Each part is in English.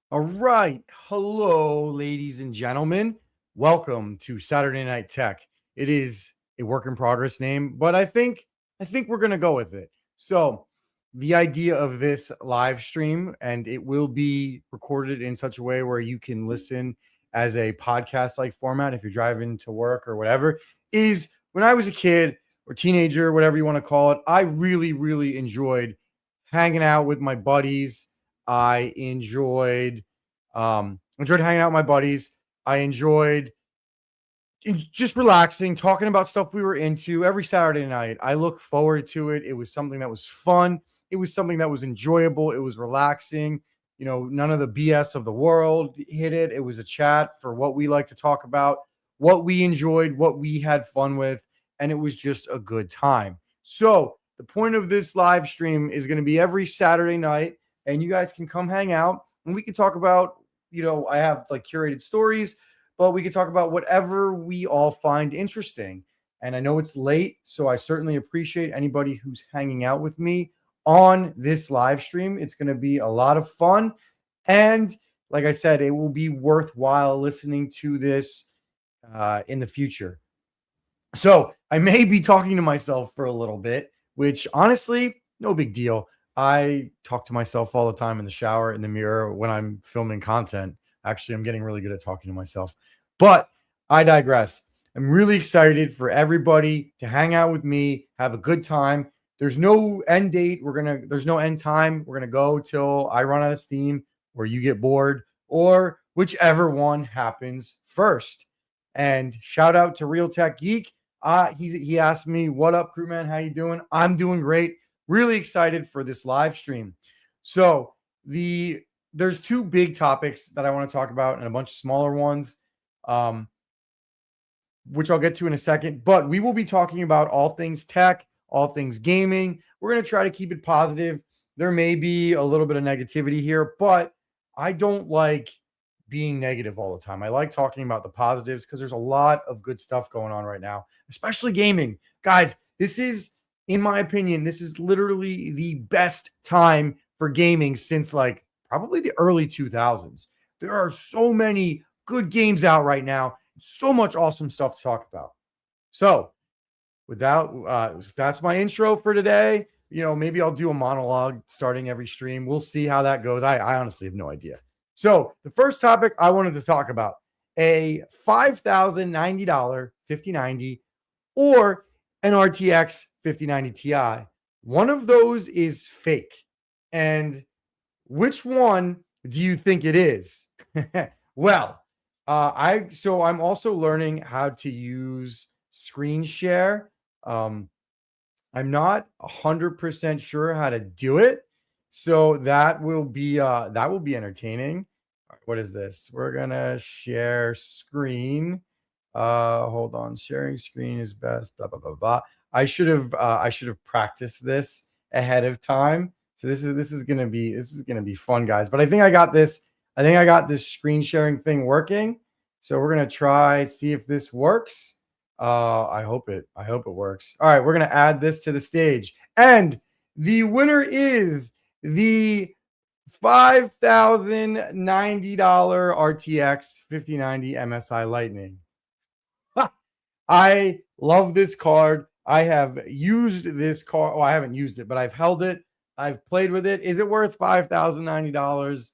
All right. Hello, ladies and gentlemen. Welcome to Saturday Night Tech. It is a work in progress name, but I think we're gonna go with it. So the idea of this live stream, and it will be recorded in such a way where you can listen as a podcast like format if you're driving to work or whatever, is when I was a kid or teenager, whatever you want to call it, I really, really hanging out with my buddies. I enjoyed hanging out with my buddies. I enjoyed just relaxing, talking about stuff we were into every Saturday night. I look forward to it. It was something that was fun. It was something that was enjoyable. It was relaxing. You know, none of the BS of the world hit it. It was a chat for what we like to talk about, what we enjoyed, what we had fun with, and it was just a good time. So, the point of this live stream is going to be every Saturday night, and you guys can come hang out and we can talk about, I have like curated stories, but we could talk about whatever we all find interesting. And I know it's late, so I certainly appreciate anybody who's hanging out with me on this live stream. It's going to be a lot of fun. And like I said, it will be worthwhile listening to this in the future. So I may be talking to myself for a little bit, which honestly, no big deal. I talk to myself all the time in the shower, in the mirror, when I'm filming content. Actually, I'm getting really good at talking to myself. But I digress. I'm really excited for everybody to hang out with me, have a good time. There's no end date. There's no end time. We're gonna go till I run out of steam or you get bored, or whichever one happens first. And shout out to Real Tech Geek. He asked me, "What up, crewman? How you doing?" I'm doing great. Really excited for this live stream. So there's two big topics that I want to talk about and a bunch of smaller ones, um, which I'll get to in a second. But we will be talking about all things tech, all things gaming. We're going to try to keep it positive. There may be a little bit of negativity here, but I don't like being negative all the time. I like talking about the positives because there's a lot of good stuff going on right now, especially gaming. Guys, this is, in my opinion, this is literally the best time for gaming since like probably the early 2000s. There are so many good games out right now, so much awesome stuff to talk about. So, that's my intro for today. Maybe I'll do a monologue starting every stream. We'll see how that goes. I honestly have no idea. So, the first topic I wanted to talk about, a $5,090 5090 or an RTX 5090 Ti. One of those is fake. And which one do you think it is? Well, I'm also learning how to use screen share. I'm not 100% sure how to do it, so that will be entertaining. What is this? We're gonna share screen. Hold on. Sharing screen is best. Blah blah blah blah. I should have practiced this ahead of time. So this is gonna be fun, guys. But I think I got this. I think I got this screen sharing thing working. So we're gonna try see if this works. I hope it works. All right, we're gonna add this to the stage, and the winner is the $5,090 RTX 5090 MSI Lightning. I love this card. I have used this card. Well, I haven't used it, but I've held it. I've played with it. Is it worth $5,090?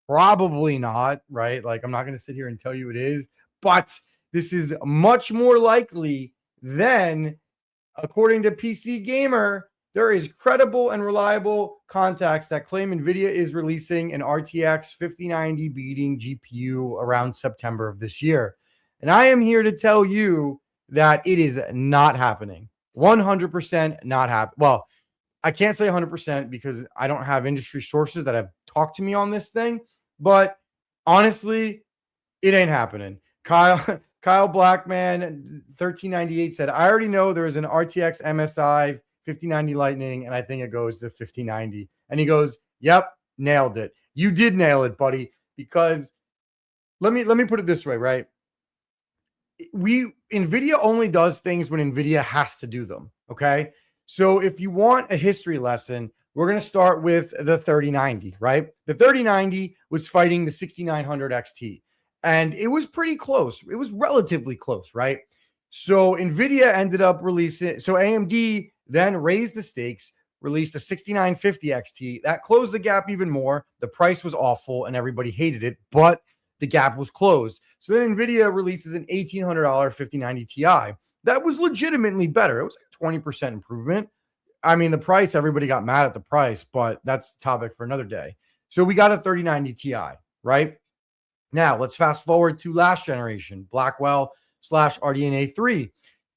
Probably not, right? Like, I'm not going to sit here and tell you it is, but this is much more likely than, according to PC Gamer, there is credible and reliable contacts that claim NVIDIA is releasing an RTX 5090 beating GPU around September of this year. And I am here to tell you that it is not happening. 100% not happening. Well, I can't say 100% because I don't have industry sources that have talked to me on this thing. But honestly, it ain't happening. Kyle Blackman 1398 said, "I already know there is an RTX MSI 5090 Lightning, and I think it goes to 5090." And he goes, "Yep, nailed it. You did nail it, buddy." Because let me put it this way, right? NVIDIA only does things when NVIDIA has to do them. Okay. So if you want a history lesson, We're going to start with the 3090, right? The 3090 was fighting the 6900 XT, and it was pretty close. It was relatively close, right? So NVIDIA ended up releasing, so AMD then raised the stakes, released a 6950 XT. That closed the gap even more. The price was awful and everybody hated it, but the gap was closed. So then NVIDIA releases an $1,800 5090 Ti. That was legitimately better. It was like a 20% improvement. I mean, the price, everybody got mad at the price, but that's a topic for another day. So we got a 3090 Ti, right? Now let's fast forward to last generation, Blackwell / RDNA 3.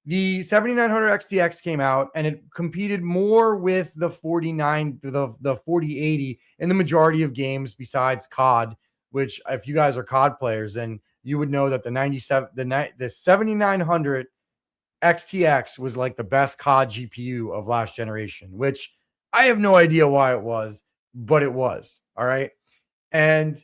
The 7900 XTX came out and it competed more with the 4080 in the majority of games besides COD, which if you guys are COD players, then you would know that the 7900 XTX was like the best COD GPU of last generation, which I have no idea why it was, but it was. All right. And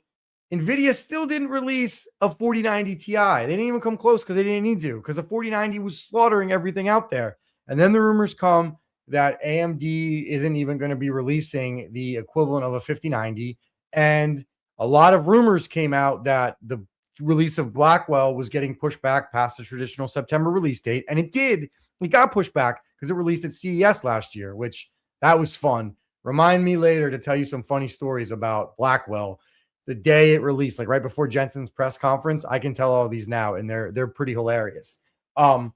NVIDIA still didn't release a 4090 Ti. They didn't even come close because they didn't need to, because the 4090 was slaughtering everything out there. And then the rumors come that AMD isn't even going to be releasing the equivalent of a 5090. And a lot of rumors came out that the release of Blackwell was getting pushed back past the traditional September release date. And it did. It got pushed back because it released at CES last year, which that was fun. Remind me later to tell you some funny stories about Blackwell. The day it released, like right before Jensen's press conference, I can tell all these now, and they're pretty hilarious. So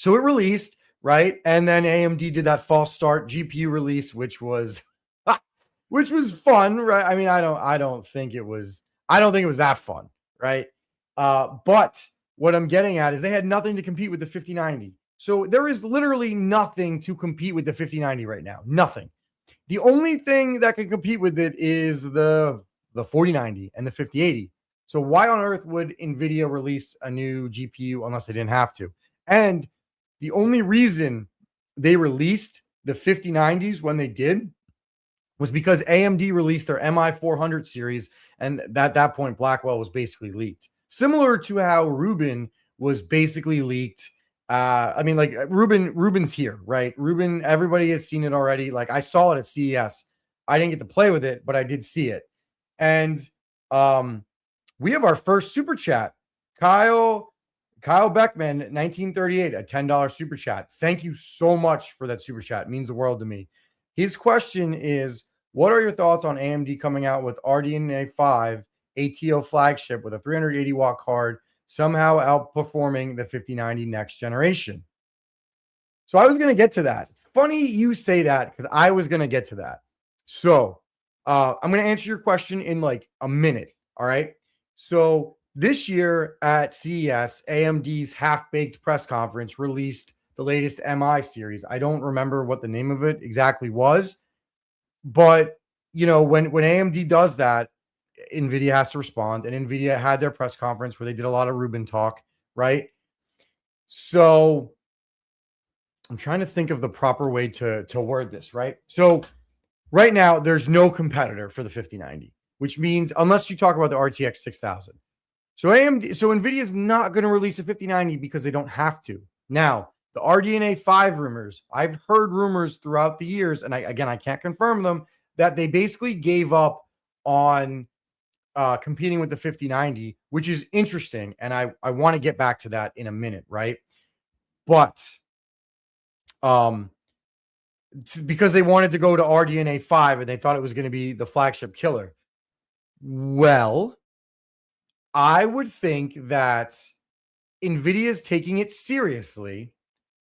it released, right? And then AMD did that false start GPU release, which was fun, right? I mean, I don't think it was that fun, right? But what I'm getting at is they had nothing to compete with the 5090. So there is literally nothing to compete with the 5090 right now. Nothing. The only thing that can compete with it is the 4090 and the 5080. So why on earth would NVIDIA release a new GPU unless they didn't have to? And the only reason they released the 5090s when they did was because AMD released their MI400 series, and at that point, Blackwell was basically leaked. Similar to how Rubin was basically leaked. I mean, like Rubin's here, right? Rubin, everybody has seen it already. Like I saw it at CES. I didn't get to play with it, but I did see it. And we have our first super chat. Kyle Beckman, 1938, a $10 super chat. Thank you so much for that super chat. It means the world to me. His question is, what are your thoughts on AMD coming out with RDNA 5 ATO flagship with a 380 watt card, somehow outperforming the 5090 next generation? So I was going to get to that. It's funny you say that because I was going to get to that. So I'm going to answer your question in like a minute. All right. So this year at CES, AMD's half-baked press conference released the latest MI series. I don't remember what the name of it exactly was, but you know, when AMD does that, NVIDIA has to respond, and NVIDIA had their press conference where they did a lot of Rubin talk, right? So I'm trying to think of the proper way to word this, right? So right now, there's no competitor for the 5090, which means unless you talk about the RTX 6000. So NVIDIA is not going to release a 5090 because they don't have to. Now, the RDNA 5 rumors, I've heard rumors throughout the years, and I can't confirm them, that they basically gave up on competing with the 5090, which is interesting. And I want to get back to that in a minute, right? But because they wanted to go to RDNA 5 and they thought it was going to be the flagship killer. Well, I would think that NVIDIA is taking it seriously,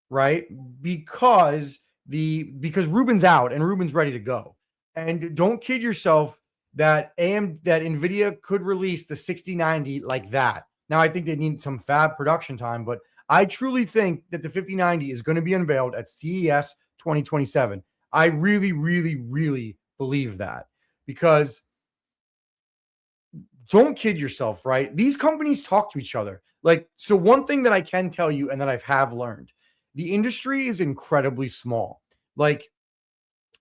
right? Because Rubin's out and Rubin's ready to go. And don't kid yourself that NVIDIA could release the 6090 like that. Now, I think they need some fab production time, but I truly think that the 5090 is going to be unveiled at CES 2027. I really, really, really believe that, because don't kid yourself, right? These companies talk to each other. Like, so one thing that I can tell you and that I have learned, the industry is incredibly small. Like,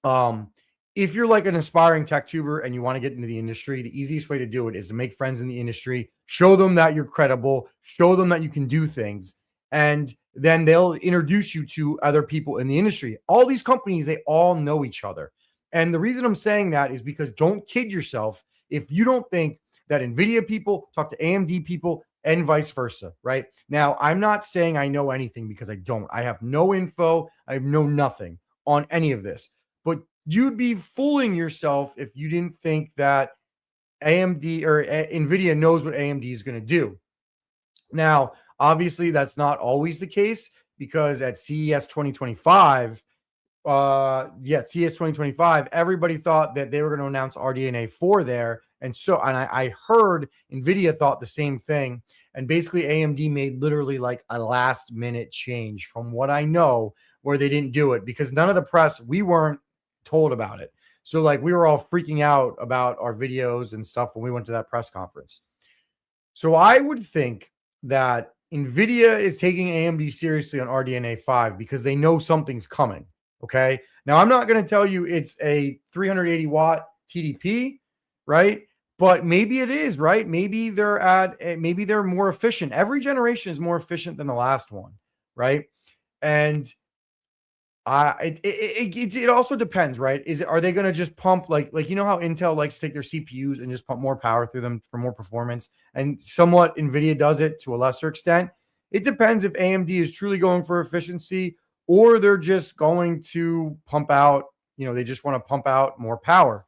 if you're like an aspiring tech tuber and you want to get into the industry, the easiest way to do it is to make friends in the industry, show them that you're credible, show them that you can do things, and then they'll introduce you to other people in the industry. All these companies, they all know each other. And the reason I'm saying that is because don't kid yourself if you don't think that NVIDIA people talk to AMD people and vice versa, right? Now, I'm not saying I know anything because I don't. I have no info. I know nothing on any of this. But you'd be fooling yourself if you didn't think that AMD or NVIDIA knows what AMD is going to do. Now, obviously, that's not always the case because at CES 2025, CES 2025, everybody thought that they were going to announce RDNA 4 there. And I heard NVIDIA thought the same thing. And basically, AMD made literally like a last minute change from what I know where they didn't do it because none of the press, we weren't told about it. So, like, we were all freaking out about our videos and stuff when we went to that press conference. So, I would think that NVIDIA is taking AMD seriously on RDNA 5 because they know something's coming. Okay. Now, I'm not going to tell you it's a 380 watt TDP, right? But maybe it is, right? Maybe they're more efficient. Every generation is more efficient than the last one, right? And it also depends, right? Are they going to just pump like you know how Intel likes to take their CPUs and just pump more power through them for more performance, and somewhat NVIDIA does it to a lesser extent. It depends if AMD is truly going for efficiency or they're just going to pump out. They just want to pump out more power.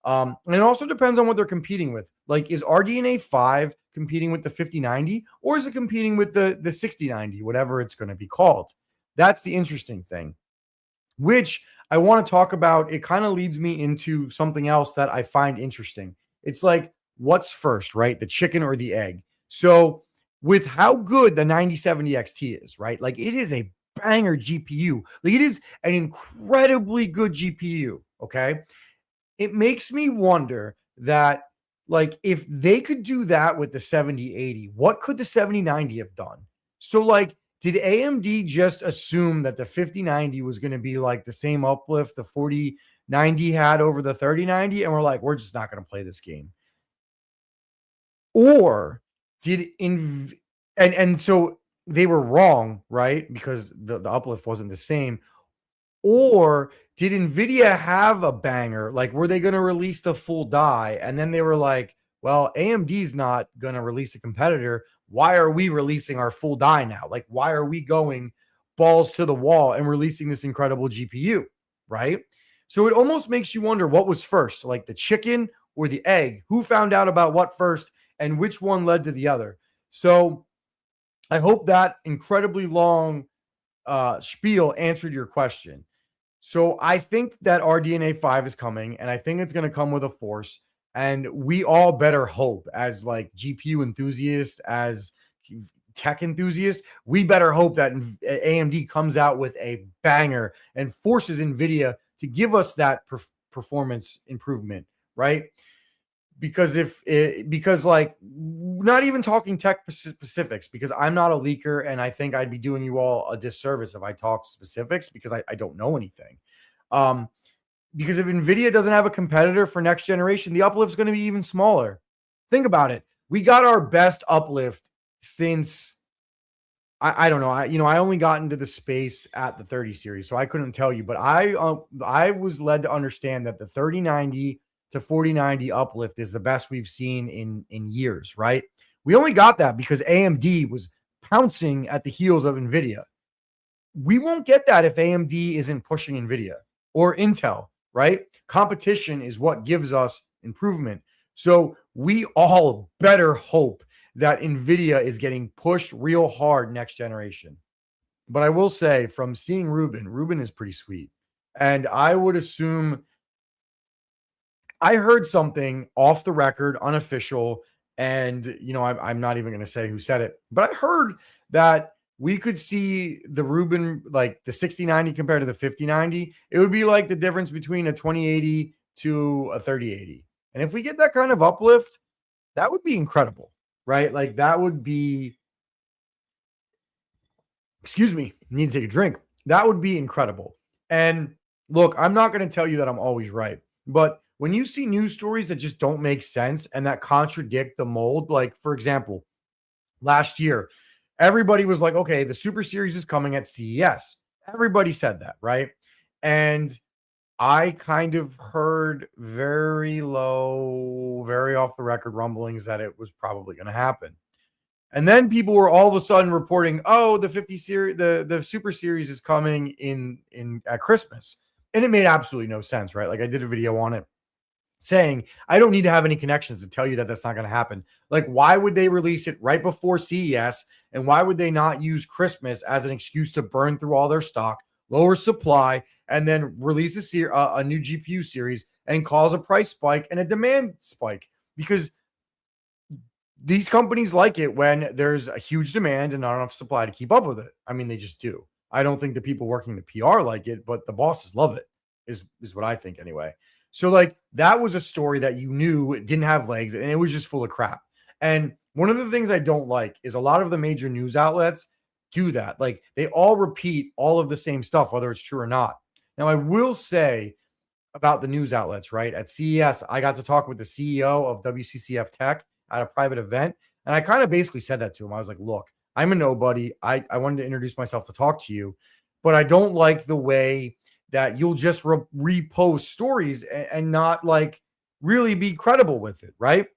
And it also depends on what they're competing with. Like, is RDNA 5 competing with the 5090 or is it competing with the 6090, whatever it's going to be called? That's the interesting thing, which I want to talk about. It kind of leads me into something else that I find interesting. It's like, what's first, right? The chicken or the egg? So, with how good the 9070 XT is, right? Like, it is a banger GPU. Like, it is an incredibly good GPU, okay? It makes me wonder that, like, if they could do that with the 7080, what could the 7090 have done? So, like, did AMD just assume that the 5090 was going to be like the same uplift the 4090 had over the 3090? And we're like, we're just not going to play this game. Or and so they were wrong, right? Because the uplift wasn't the same. Or did NVIDIA have a banger? Like, were they going to release the full die? And then they were like, well, AMD's not going to release a competitor. Why are we releasing our full die now? Like, why are we going balls to the wall and releasing this incredible GPU? Right. So it almost makes you wonder what was first, like the chicken or the egg? Who found out about what first and which one led to the other? So I hope that incredibly long spiel answered your question. So I think that RDNA 5 is coming, and I think it's going to come with a force. And we all better hope, as like GPU enthusiasts, as tech enthusiasts, we better hope that AMD comes out with a banger and forces NVIDIA to give us that performance improvement, right? Because like, not even talking tech specifics, because I'm not a leaker and I think I'd be doing you all a disservice if I talked specifics because I don't know anything. Because if NVIDIA doesn't have a competitor for next generation, the uplift is going to be even smaller. Think about it. We got our best uplift since I don't know. I only got into the space at the 30 series, so I couldn't tell you, but I was led to understand that the 3090 to 4090 uplift is the best we've seen in years, right? We only got that because AMD was pouncing at the heels of NVIDIA. We won't get that if AMD isn't pushing NVIDIA or Intel, right? Competition is what gives us improvement. So we all better hope that NVIDIA is getting pushed real hard next generation. But I will say, from seeing Ruben is pretty sweet. And I would assume, I heard something off the record, unofficial, and I'm not even going to say who said it, but I heard that we could see the Ruben, like the 6090 compared to the 5090. It would be like the difference between a 2080 to a 3080. And if we get that kind of uplift, that would be incredible, right? Like, that would be, excuse me, need to take a drink. That would be incredible. And look, I'm not going to tell you that I'm always right, but when you see news stories that just don't make sense and that contradict the mold, like, for example, last year, everybody was like, okay, the Super Series is coming at CES. Everybody said that, right? And I kind of heard very low, very off the record rumblings that it was probably going to happen. And then people were all of a sudden reporting, "Oh, the 50 series, the Super Series is coming in at Christmas." And it made absolutely no sense, right? Like I did a video on it saying, "I don't need to have any connections to tell you that that's not going to happen." Like why would they release it right before CES, and why would they not use Christmas as an excuse to burn through all their stock, lower supply, and then release a new GPU series and cause a price spike and a demand spike? Because these companies like it when there's a huge demand and not enough supply to keep up with it. I mean, they just do. I don't think the people working the PR like it, but the bosses love it, is what I think anyway. So, like, that was a story that you knew it didn't have legs and it was just full of crap. And one of the things I don't like is a lot of the major news outlets do that. Like, they all repeat all of the same stuff, whether it's true or not. Now, I will say about the news outlets, right? At CES, I got to talk with the CEO of WCCF Tech at a private event. And I kind of basically said that to him. I was like, look, I'm a nobody. I wanted to introduce myself to talk to you, but I don't like the way that you'll just repost stories and not like really be credible with it, right?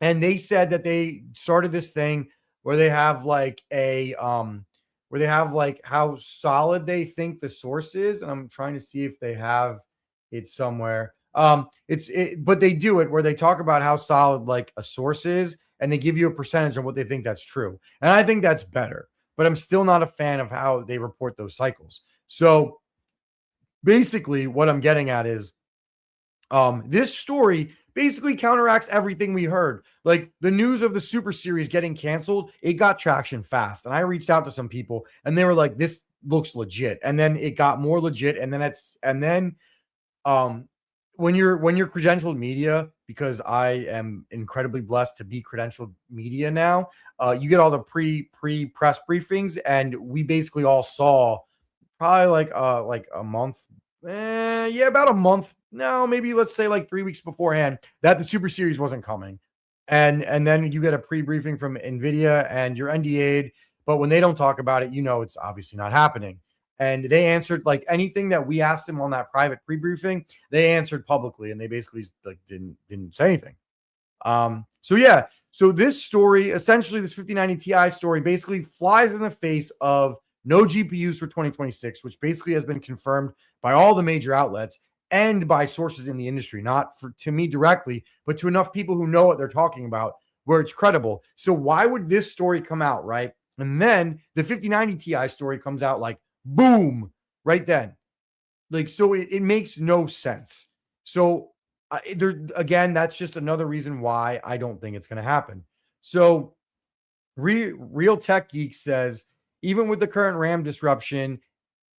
And they said that they started this thing where they have like where they have like how solid they think the source is, and I'm trying to see if they have it somewhere. But they do it where they talk about how solid like a source is, and they give you a percentage on what they think that's true. And I think that's better, but I'm still not a fan of how they report those cycles. So basically, what I'm getting at is this story basically counteracts everything we heard. Like the news of the Super Series getting canceled, it got traction fast. And I reached out to some people and they were like, this looks legit. And then it got more legit. Um when you're credentialed media, because I am incredibly blessed to be credentialed media now, you get all the pre press briefings, and we basically all saw probably like a month, yeah, about a month. No, maybe let's say like 3 weeks beforehand that the Super Series wasn't coming, and then you get a pre-briefing from Nvidia and you're NDA'd. But when they don't talk about it, it's obviously not happening. And they answered like anything that we asked them on that private pre-briefing, they answered publicly, and they basically like didn't say anything. So yeah, so this story, essentially this 5090 Ti story, basically flies in the face of no GPUs for 2026, which basically has been confirmed by all the major outlets and by sources in the industry, not to me directly, but to enough people who know what they're talking about where it's credible. So why would this story come out, right? And then the 5090 Ti story comes out like boom, right then. Like, so it makes no sense. So there again, that's just another reason why I don't think it's going to happen. So Real Tech Geek says, even with the current RAM disruption,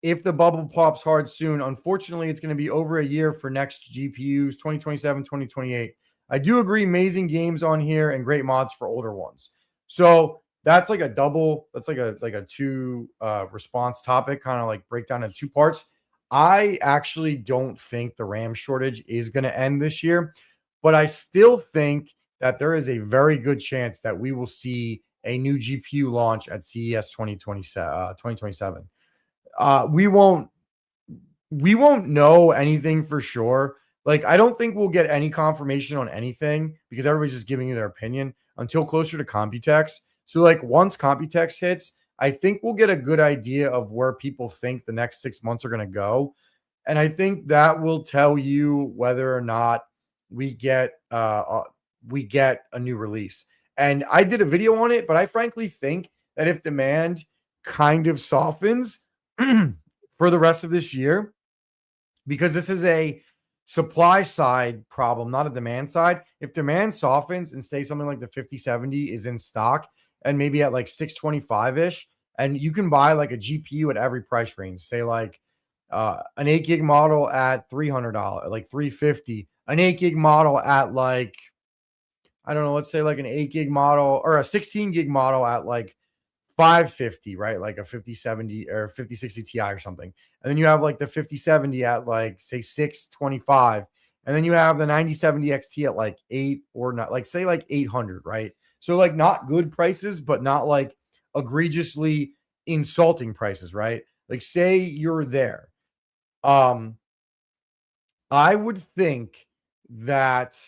if the bubble pops hard soon, unfortunately, it's going to be over a year for next GPUs, 2027, 2028. I do agree, amazing games on here and great mods for older ones. So that's like a double, that's like a two response topic, kind of like breakdown in two parts. I actually don't think the RAM shortage is going to end this year, but I still think that there is a very good chance that we will see a new GPU launch at CES 2027. We won't know anything for sure. Like, I don't think we'll get any confirmation on anything because everybody's just giving you their opinion until closer to Computex. So, like, once Computex hits, I think we'll get a good idea of where people think the next 6 months are going to go. And I think that will tell you whether or not we get a new release. And I did a video on it, but I frankly think that if demand kind of softens for the rest of this year, because this is a supply side problem, not a demand side. If demand softens and say something like the 5070 is in stock and maybe at like 625-ish, and you can buy like a GPU at every price range, say like an 8 gig model at $300, like 350, an 8 gig model at like, I don't know, let's say like an 8 gig model or a 16 gig model at like 550, right? Like a 5070 or 5060 Ti or something. And then you have like the 5070 at like say 625. And then you have the 9070 XT at like 8 or not, like say like 800, right? So like not good prices, but not like egregiously insulting prices, right? Like say you're there. Um I would think that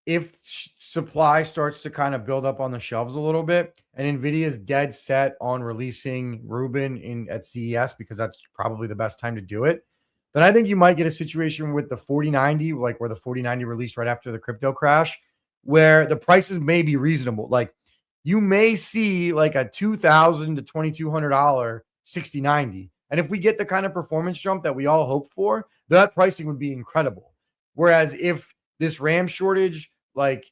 if supply starts to kind of build up on the shelves a little bit, and Nvidia is dead set on releasing Rubin in at CES because that's probably the best time to do it, then I think you might get a situation with the 4090, like where the 4090 released right after the crypto crash, where the prices may be reasonable. Like you may see like a $2,000 to $2,200 6090. And if we get the kind of performance jump that we all hope for, that pricing would be incredible. Whereas if this RAM shortage, if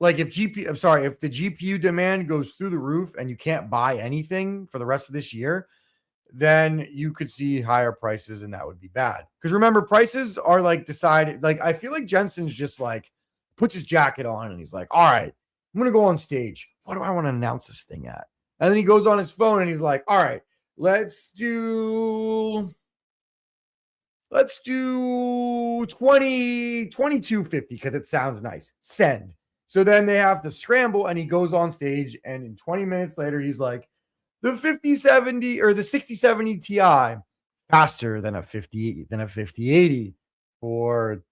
the GPU demand goes through the roof and you can't buy anything for the rest of this year, then you could see higher prices and that would be bad. Because remember, prices are like decided. Like I feel like Jensen's just like puts his jacket on and he's like, all right, I'm gonna go on stage. What do I want to announce this thing at? And then he goes on his phone and he's like, all right, let's do 2250 because it sounds nice. Send. So then they have to scramble and he goes on stage and in 20 minutes later he's like, the 5070 or the 6070 Ti faster than a 5080 for,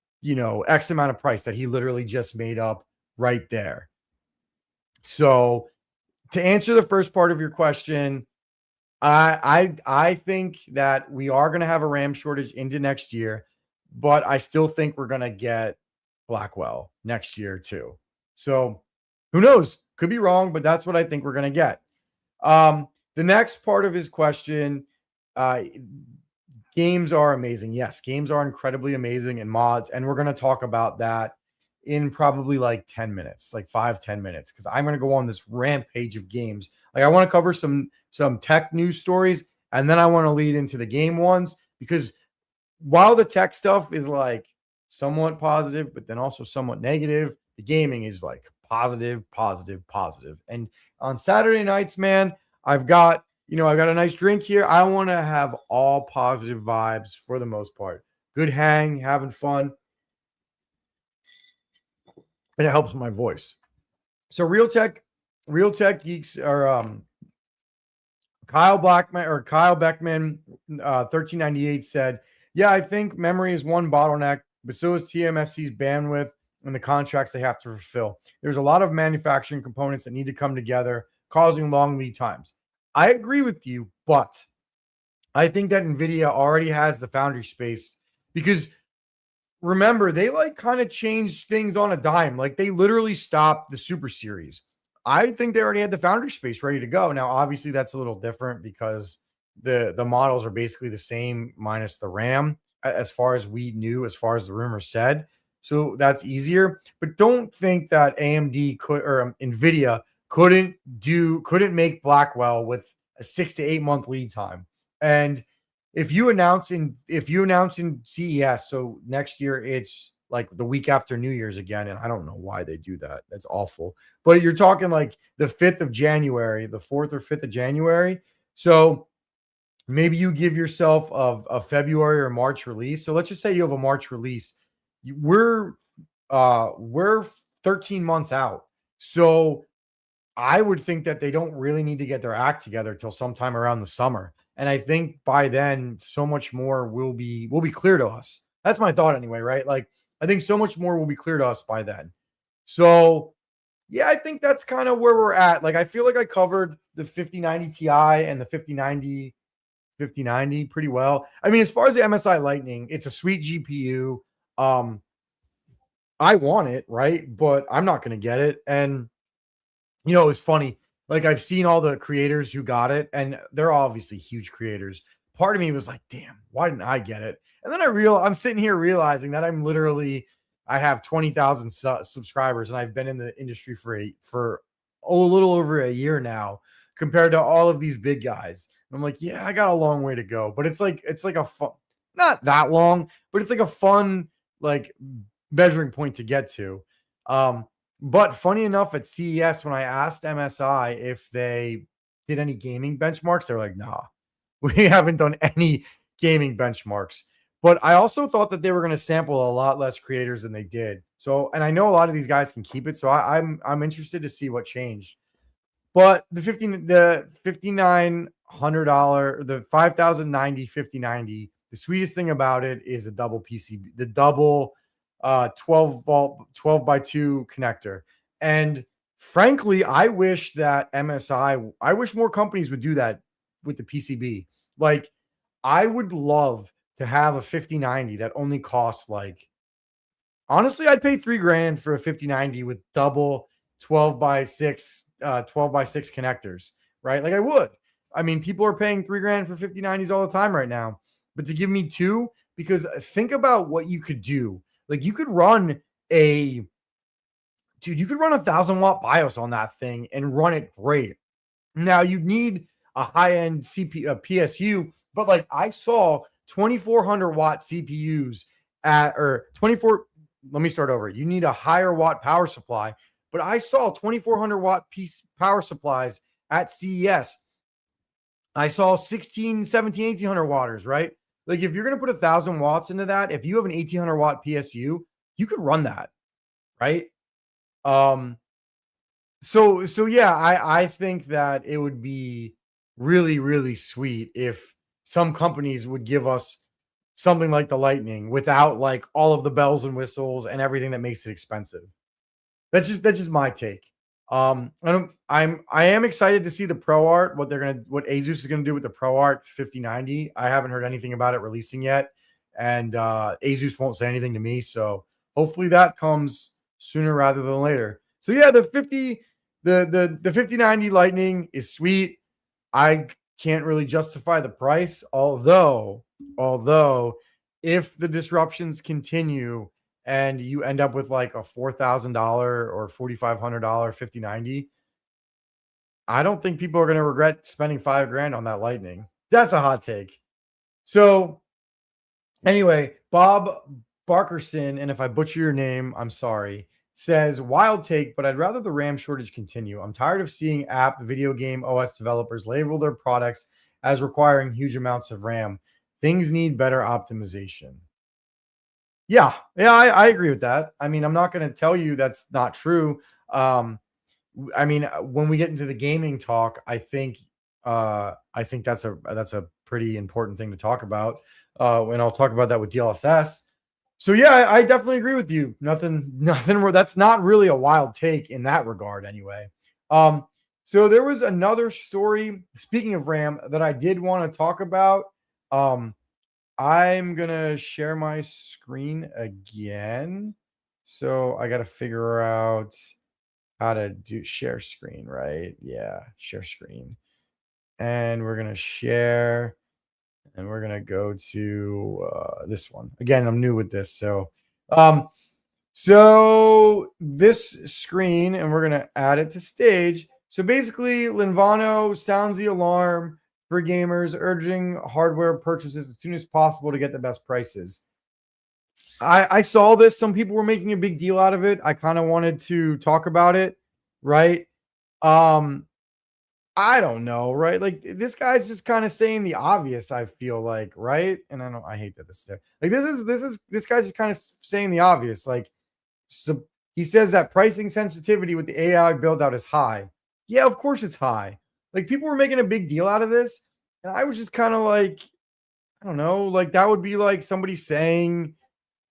X amount of price that he literally just made up right there. So to answer the first part of your question, I think that we are going to have a RAM shortage into next year, but I still think we're going to get Blackwell next year too. So who knows? Could be wrong, but that's what I think we're going to get. The next part of his question, games are amazing. Yes, games are incredibly amazing and mods, and we're going to talk about that in probably like 10 minutes, like 5-10 minutes, because I'm going to go on this rampage of games. Like I want to cover some tech news stories, and then I want to lead into the game ones, because while the tech stuff is like somewhat positive, but then also somewhat negative, the gaming is like positive, positive, positive. And on Saturday nights, man, I've got a nice drink here. I want to have all positive vibes for the most part. Good hang, having fun, and it helps my voice. So real tech geeks are Kyle Beckman 1398 said, yeah, I think memory is one bottleneck, but so is TMSC's bandwidth and the contracts they have to fulfill. There's a lot of manufacturing components that need to come together, causing long lead times. I agree with you, but I think that NVIDIA already has the foundry space because remember, they like kind of changed things on a dime. Like they literally stopped the Super Series. I think they already had the foundry space ready to go. Now, obviously, that's a little different because the models are basically the same minus the RAM, as far as we knew, as far as the rumor said. So that's easier. But don't think that AMD could or NVIDIA couldn't make Blackwell with a 6 to 8 month lead time. And if you announce in CES, so next year it's like the week after New Year's again, and I don't know why they do that. That's awful. But you're talking like the 5th of January, the 4th or 5th of January. So maybe you give yourself a February or March release. So let's just say you have a March release. We're 13 months out. So I would think that they don't really need to get their act together till sometime around the summer. And I think by then, so much more will be clear to us. That's my thought anyway, right? Like I think so much more will be clear to us by then. So yeah, I think that's kind of where we're at. Like I feel like I covered the 5090 Ti and the 5090 pretty well. I mean, as far as the MSI Lightning, it's a sweet GPU. I want it, right? But I'm not going to get it. And it's funny. Like I've seen all the creators who got it, and they're obviously huge creators. Part of me was like, "Damn, why didn't I get it?" And then I'm sitting here realizing that I have 20,000 subscribers, and I've been in the industry for a little over a year now, compared to all of these big guys. And I'm like, yeah, I got a long way to go, but it's like a fun, not that long, but it's like a fun like measuring point to get to. But funny enough, at CES, when I asked MSI if they did any gaming benchmarks, they're like, nah, we haven't done any gaming benchmarks. But I also thought that they were going to sample a lot less creators than they did. So, and I know a lot of these guys can keep it. So I'm interested to see what changed. But the $5,900, the 5090 5090 The sweetest thing about it is a double PCB, the double 12 volt, 12 by 2 connector. And frankly, I wish that I wish more companies would do that with the PCB. Like, I would love to have a 5090 that only costs like, honestly, I'd pay 3 grand for a 5090 with double 12 by 6, 12 by 6 connectors, right? Like I would. I mean, people are paying 3 grand for 5090s all the time right now. But to give me two, because think about what you could do. Like you could run a dude, you could run 1,000 watt BIOS on that thing and run it great. Now you need a high-end CPU, a PSU, but like I saw 2,400 watt CPUs at or 24. Let me start over. You need a higher watt power supply, but I saw 2,400 watt piece power supplies at CES. I saw 16, 17, 1,800 watters, right? Like if you're going to put 1,000 watts into that, if you have an 1,800 watt PSU, you could run that, right? Um, so yeah, I think that it would be really, really sweet if some companies would give us something like the Lightning without like all of the bells and whistles and everything that makes it expensive. That's just my take. I am excited to see the Pro Art, what Asus is gonna do with the Pro Art 5090. I haven't heard anything about it releasing yet, and Asus won't say anything to me. So hopefully that comes sooner rather than later. So yeah, the 5090 Lightning is sweet. I can't really justify the price, although if the disruptions continue and you end up with like a $4,000 or $4,500 5090, I don't think people are going to regret spending 5 grand on that Lightning. That's a hot take. So anyway, Bob Barkerson, and if I butcher your name, I'm sorry, says wild take, but I'd rather the RAM shortage continue. I'm tired of seeing app video game OS developers label their products as requiring huge amounts of RAM. Things need better optimization. Yeah, I agree with that. I mean, I'm not going to tell you that's not true. I mean, when we get into the gaming talk, I think that's a pretty important thing to talk about. And I'll talk about that with DLSS. So yeah, I definitely agree with you. Nothing. That's not really a wild take in that regard, anyway. Um, so there was another story. Speaking of RAM, that I did want to talk about. Um, I'm gonna share my screen again. So I got to figure out how to do share screen, right? Yeah, share screen. And we're gonna share, and we're gonna go to this one. Again, I'm new with this, um, so this screen, and we're gonna add it to stage. So basically, Lenovo sounds the alarm for gamers, urging hardware purchases as soon as possible to get the best prices. I saw this. Some people were making a big deal out of it. I kind of wanted to talk about it, right? Um, I don't know, right? Like this guy's just kind of saying the obvious, I feel like, right? And I hate that this is there. Like this guy's just kind of saying the obvious. Like, so he says that pricing sensitivity with the AI build out is high. Yeah, of course it's high. Like people were making a big deal out of this, and I was just kind of like, I don't know, like that would be like somebody saying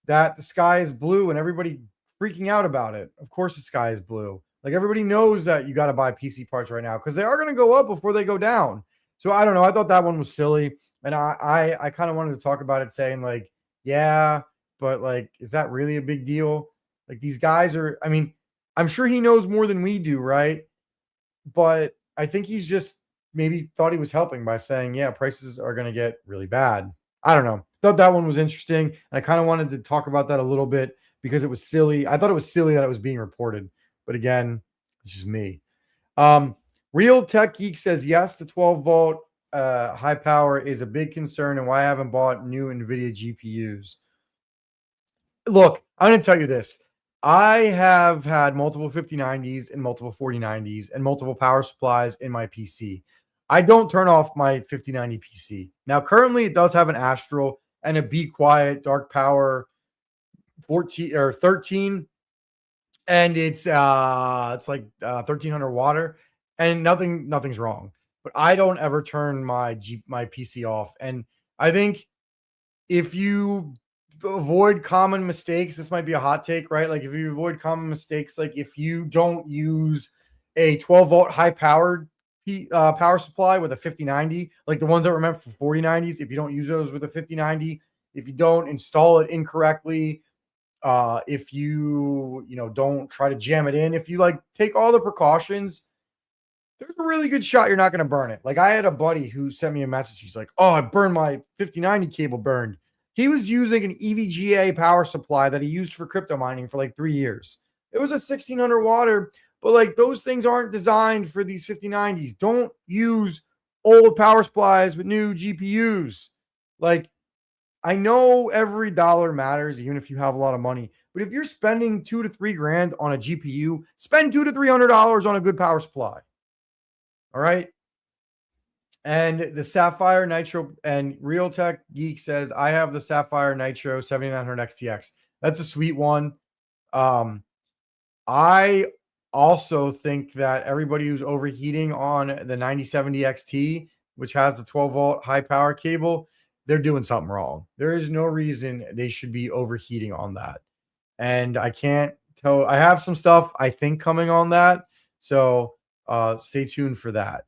that the sky is blue and everybody freaking out about it. Of course, the sky is blue. Like everybody knows that you got to buy PC parts right now because they are going to go up before they go down. So I don't know. I thought that one was silly, and I kind of wanted to talk about it, saying like, yeah, but like, is that really a big deal? Like these guys are. I mean, I'm sure he knows more than we do, right? But I think he's just maybe thought he was helping by saying, yeah, prices are going to get really bad. I don't know. Thought that one was interesting. And I kind of wanted to talk about that a little bit because it was silly. I thought it was silly that it was being reported. But again, it's just me. Real Tech Geek says, yes, the 12 volt high power is a big concern and why I haven't bought new NVIDIA GPUs. Look, I'm going to tell you this. I have had multiple 5090s and multiple 4090s and multiple power supplies in my PC. I don't turn off my 5090 PC. Now, currently, it does have an Astral and a Be Quiet Dark Power 14 or 13, and it's like 1300 water, and nothing's wrong. But I don't ever turn my PC off, and I think if you avoid common mistakes, this might be a hot take, right? Like if you avoid common mistakes, like if you don't use a 12-volt high powered power supply with a 5090, like the ones that were meant for 4090s, if you don't use those with a 5090, if you don't install it incorrectly, if you don't try to jam it in, if you like take all the precautions, there's a really good shot you're not going to burn it. Like I had a buddy who sent me a message. He's like, "Oh, I burned my 5090 cable burned." He was using an EVGA power supply that he used for crypto mining for like 3 years. It was a 1600 water, but like those things aren't designed for these 5090s. Don't use old power supplies with new GPUs. Like I know every dollar matters, even if you have a lot of money. But if you're spending 2 to 3 grand on a GPU, spend $200 to $300 on a good power supply. All right. And the Sapphire Nitro and Realtek Geek says, I have the Sapphire Nitro 7900 XTX. That's a sweet one. I also think that everybody who's overheating on the 9070 XT, which has the 12-volt high power cable, they're doing something wrong. There is no reason they should be overheating on that. And I can't tell, I have some stuff I think coming on that. So stay tuned for that.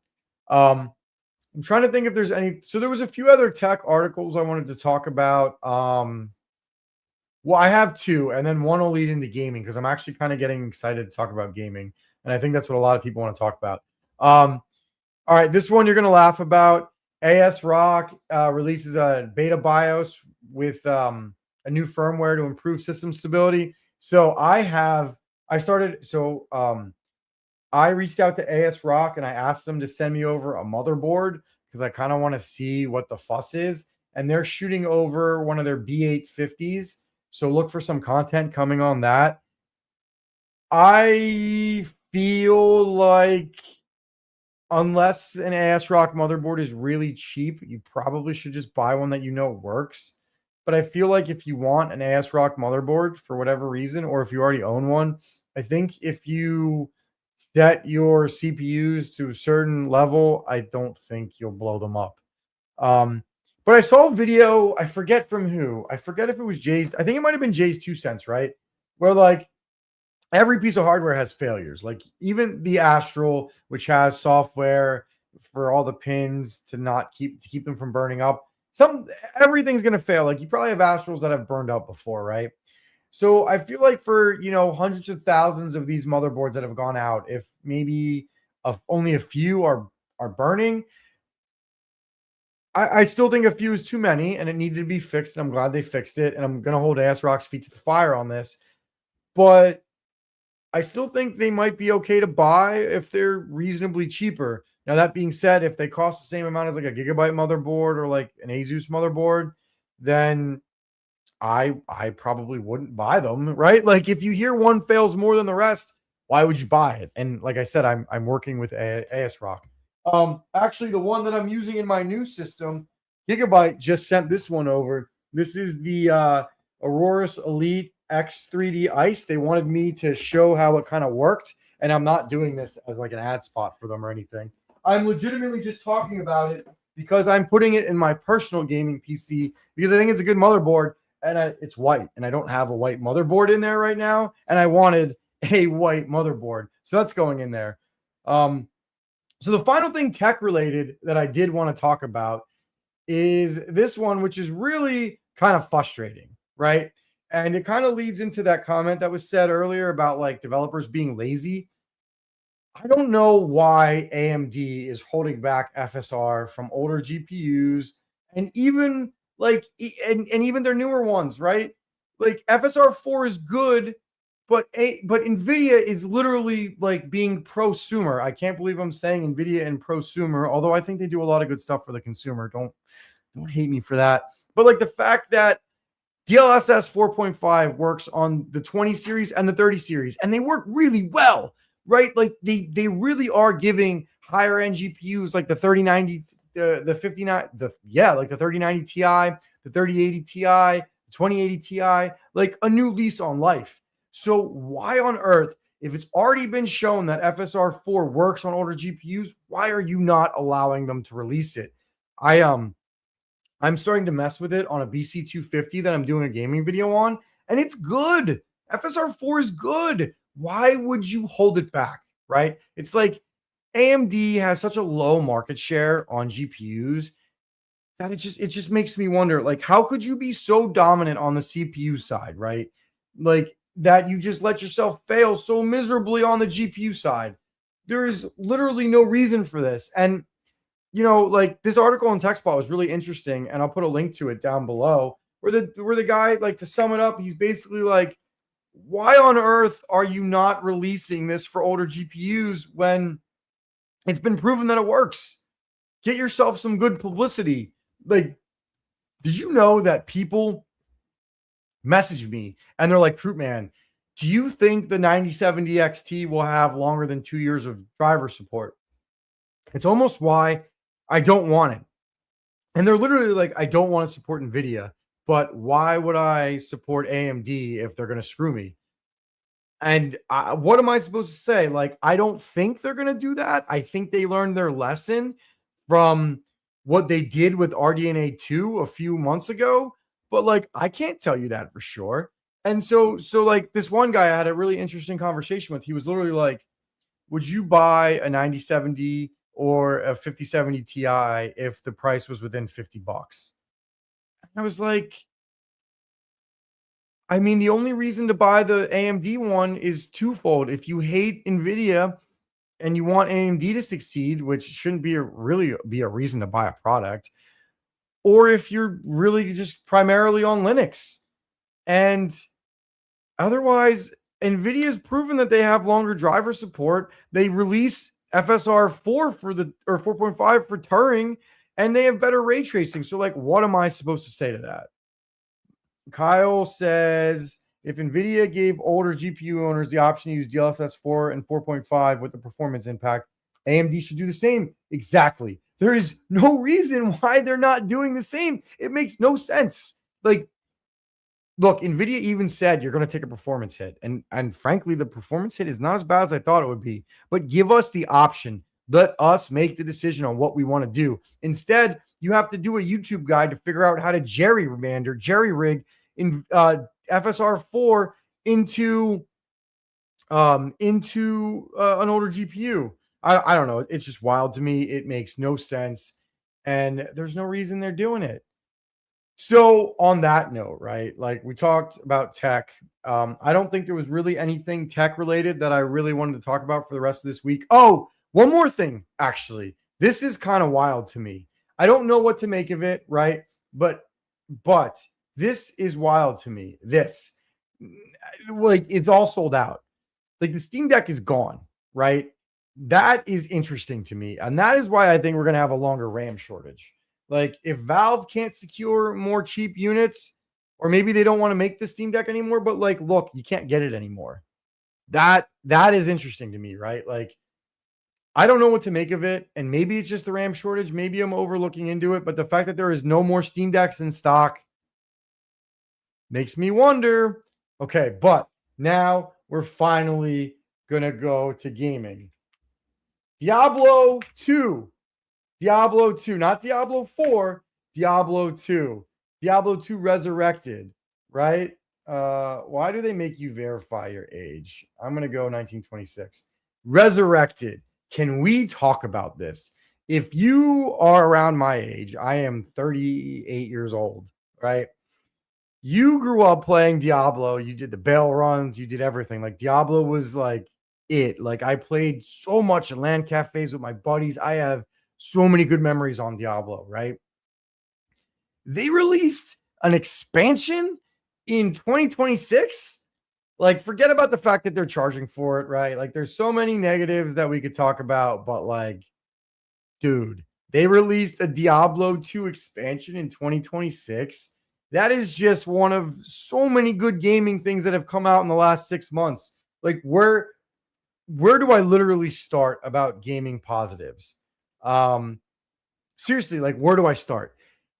I'm trying to think if there's any. So there was a few other tech articles I wanted to talk about. Well, I have two, and then one will lead into gaming because I'm actually kind of getting excited to talk about gaming, and I think that's what a lot of people want to talk about. All right, this one you're going to laugh about. ASRock releases a beta BIOS with a new firmware to improve system stability. So I reached out to ASRock and I asked them to send me over a motherboard because I kind of want to see what the fuss is. And they're shooting over one of their B850s. So look for some content coming on that. I feel like unless an ASRock motherboard is really cheap, you probably should just buy one that you know works. But I feel like if you want an ASRock motherboard for whatever reason, or if you already own one, I think if you set your CPUs to a certain level, I don't think you'll blow them up. But I saw a video, I forget from who. I forget if it was Jay's. I think it might have been Jay's 2 cents, right? Where like every piece of hardware has failures. Like even the Astral, which has software for all the pins to keep them from burning up. Everything's gonna fail. Like you probably have Astrals that have burned up before, right? So I feel like for hundreds of thousands of these motherboards that have gone out, if maybe only a few are burning, I still think a few is too many, and it needed to be fixed. And I'm glad they fixed it, and I'm gonna hold ASRock's feet to the fire on this. But I still think they might be okay to buy if they're reasonably cheaper. Now that being said, if they cost the same amount as like a Gigabyte motherboard or like an Asus motherboard, then I probably wouldn't buy them, right? Like if you hear one fails more than the rest, why would you buy it? And like I said, I'm working with ASRock. Actually, the one that I'm using in my new system, Gigabyte just sent this one over. This is the Aurorus Elite X3D Ice. They wanted me to show how it kind of worked, and I'm not doing this as like an ad spot for them or anything. I'm legitimately just talking about it because I'm putting it in my personal gaming PC because I think it's a good motherboard, and it's white, and I don't have a white motherboard in there right now, and I wanted a white motherboard, so that's going in there. So the final thing tech related that I did want to talk about is this one, which is really kind of frustrating, right? And it kind of leads into that comment that was said earlier about like developers being lazy. I don't know why AMD is holding back FSR from older GPUs and even like and even their newer ones, right? Like FSR 4 is good, but Nvidia is literally like being prosumer. I can't believe I'm saying Nvidia and prosumer, although I think they do a lot of good stuff for the consumer. Don't hate me for that. But like the fact that DLSS 4.5 works on the 20 series and the 30 series, and they work really well, right? Like they really are giving higher end GPUs like the 3090, the 59, like the 3090 Ti, the 3080 Ti, the 2080 Ti, like a new lease on life. So why on earth, if it's already been shown that FSR 4 works on older GPUs, why are you not allowing them to release it? I'm starting to mess with it on a BC250 that I'm doing a gaming video on, and it's good. FSR4 is good. Why would you hold it back, right? It's like AMD has such a low market share on GPUs that it just makes me wonder, like, how could you be so dominant on the CPU side, right? Like that you just let yourself fail so miserably on the GPU side. There is literally no reason for this. And like this article on TechSpot was really interesting, and I'll put a link to it down below. Where the guy, like, to sum it up, he's basically like, why on earth are you not releasing this for older GPUs when it's been proven that it works? Get yourself some good publicity. Like, did you know that people message me and they're like, Fruit Man, do you think the 9070 XT will have longer than 2 years of driver support? It's almost why I don't want it. And they're literally like, I don't want to support NVIDIA, but why would I support AMD if they're going to screw me? And what am I supposed to say? Like, I don't think they're going to do that. I think they learned their lesson from what they did with RDNA 2 a few months ago. But like, I can't tell you that for sure. And so like this one guy I had a really interesting conversation with. He was literally like, would you buy a 9070 or a 5070 Ti if the price was within $50? I was like, I mean, the only reason to buy the AMD one is twofold. If you hate NVIDIA and you want AMD to succeed, which shouldn't really be a reason to buy a product, or if you're really just primarily on Linux. And otherwise, NVIDIA has proven that they have longer driver support. They release FSR4 or 4.5 for Turing, and they have better ray tracing. So, like, what am I supposed to say to that? Kyle says, if NVIDIA gave older GPU owners the option to use DLSS 4 and 4.5 with the performance impact, AMD should do the same. Exactly. There is no reason why they're not doing the same. It makes no sense. Like, look, NVIDIA even said you're going to take a performance hit. And frankly, the performance hit is not as bad as I thought it would be. But give us the option. Let us make the decision on what we want to do. Instead, you have to do a YouTube guide to figure out how to jerry rig in FSR4 into an older GPU. I don't know. It's just wild to me. It makes no sense. And there's no reason they're doing it. So on that note, right, like we talked about tech. I don't think there was really anything tech related that I really wanted to talk about for the rest of this week. Oh, one more thing, actually. This is kind of wild to me. I don't know what to make of it, right? But this is wild to me. This, like, it's all sold out. Like, the Steam Deck is gone, right? That is interesting to me. And that is why I think we're going to have a longer RAM shortage. Like, if Valve can't secure more cheap units, or maybe they don't want to make the Steam Deck anymore, but like, look, you can't get it anymore. That is interesting to me, right? Like, I don't know what to make of it. And maybe it's just the RAM shortage. Maybe I'm overlooking into it. But the fact that there is no more Steam Decks in stock makes me wonder. Okay, but now we're finally going to go to gaming. Diablo 2. Diablo 2, not Diablo 4, Diablo 2. Diablo 2 Resurrected, right? Why do they make you verify your age? I'm going to go 1926. Resurrected. Can we talk about this? If you are around my age, I am 38 years old, right? You grew up playing Diablo. You did the bail runs. You did everything. Like, Diablo was like it. Like, I played so much in LAN cafes with my buddies. I have so many good memories on Diablo, right? They released an expansion in 2026. Like, forget about the fact that they're charging for it, right? Like, there's so many negatives that we could talk about, but like, dude, they released a Diablo 2 expansion in 2026. That is just one of so many good gaming things that have come out in the last 6 months. Like, where do I literally start about gaming positives? Seriously, like, where do I start?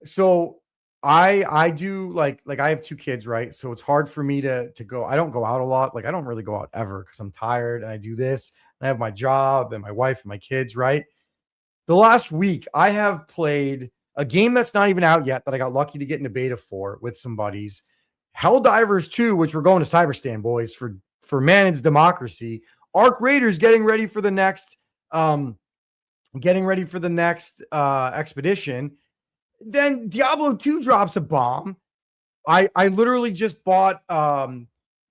So I do like I have 2 kids, right? So it's hard for me to go. I don't go out a lot. Like, I don't really go out ever because I'm tired and I do this and I have my job and my wife and my kids, right? The last week I have played a game that's not even out yet that I got lucky to get into beta for with some buddies. Helldivers 2, which we're going to Cyberstand, boys, for Managed Democracy. Arc Raiders getting ready for the next expedition. Then Diablo 2 drops a bomb. I literally just bought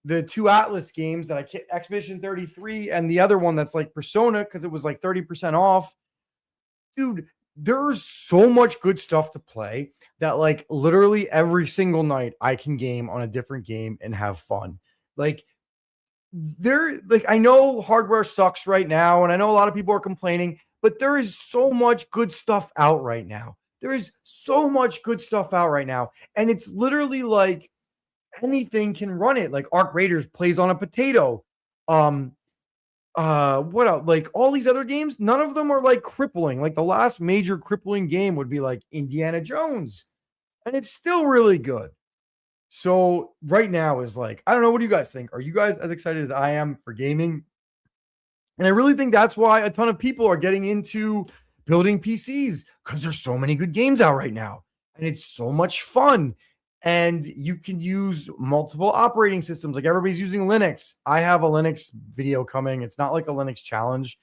the 2 Atlas games that Expedition 33 and the other one that's like Persona because it was like 30% off. Dude, there's so much good stuff to play that like literally every single night I can game on a different game and have fun. Like I know hardware sucks right now, and I know a lot of people are complaining, but there is so much good stuff out right now. There is so much good stuff out right now. And it's literally like anything can run it. Like Arc Raiders plays on a potato. What else? Like all these other games, none of them are like crippling. Like the last major crippling game would be like Indiana Jones, and it's still really good. So right now is like, I don't know, what do you guys think? Are you guys as excited as I am for gaming? And I really think that's why a ton of people are getting into building PCs, because there's so many good games out right now and it's so much fun. And you can use multiple operating systems. Like everybody's using Linux. I have a Linux video coming. It's not like a Linux challenge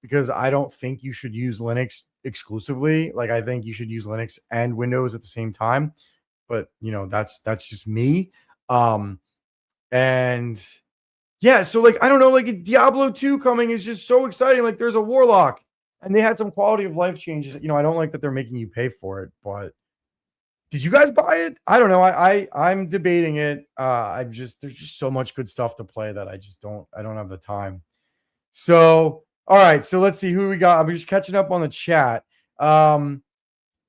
because I don't think you should use Linux exclusively. Like I think you should use Linux and Windows at the same time. But you know, that's just me. And yeah, so like I don't know, like Diablo 2 coming is just so exciting. Like there's a warlock and they had some quality of life changes. You know, I don't like that they're making you pay for it, but did you guys buy it? I don't know. I'm debating it. There's just so much good stuff to play that I don't have the time. So, all right. So let's see who we got. I'm just catching up on the chat.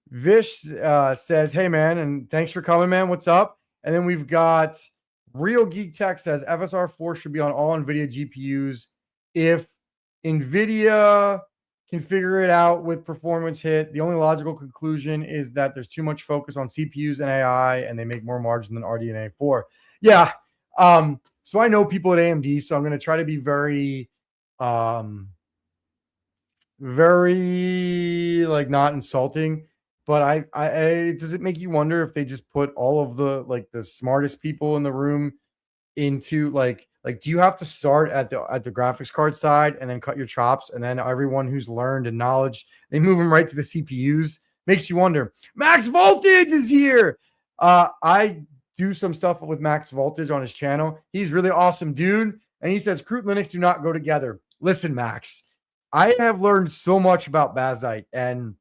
Vish says, "Hey man, and thanks for coming, man. What's up?" And then we've got Real Geek Tech says FSR 4 should be on all NVIDIA GPUs. If NVIDIA can figure it out with performance hit, the only logical conclusion is that there's too much focus on CPUs and AI, and they make more margin than RDNA 4. Yeah. So I know people at AMD, so I'm going to try to be very like not insulting, but I does it make you wonder if they just put all of the like the smartest people in the room into like do you have to start at the graphics card side and then cut your chops, and then everyone who's learned and knowledge, they move them right to the CPUs? Makes you wonder. Max Voltage is here. I do some stuff with Max Voltage on his channel. He's really awesome dude, and he says Crude Linux do not go together. Listen, Max, I have learned so much about Bazite, and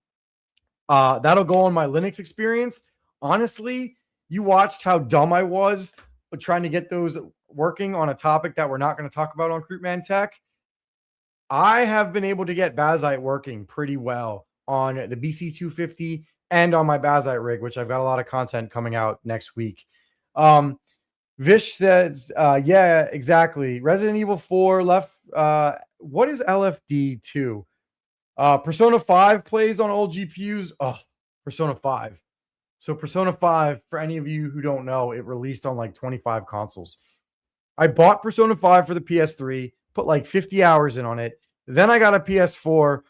that'll go on my Linux experience. Honestly, you watched how dumb I was trying to get those working on a topic that we're not going to talk about on Cruteman Tech. I have been able to get Bazite working pretty well on the BC250 and on my Bazite rig, which I've got a lot of content coming out next week. Vish says, yeah, exactly. Resident Evil 4 left. What is LFD2? Persona 5 plays on old GPUs. Oh, Persona 5. So Persona 5, for any of you who don't know, it released on like 25 consoles. I bought Persona 5 for the PS3, put like 50 hours in on it. Then I got a PS4,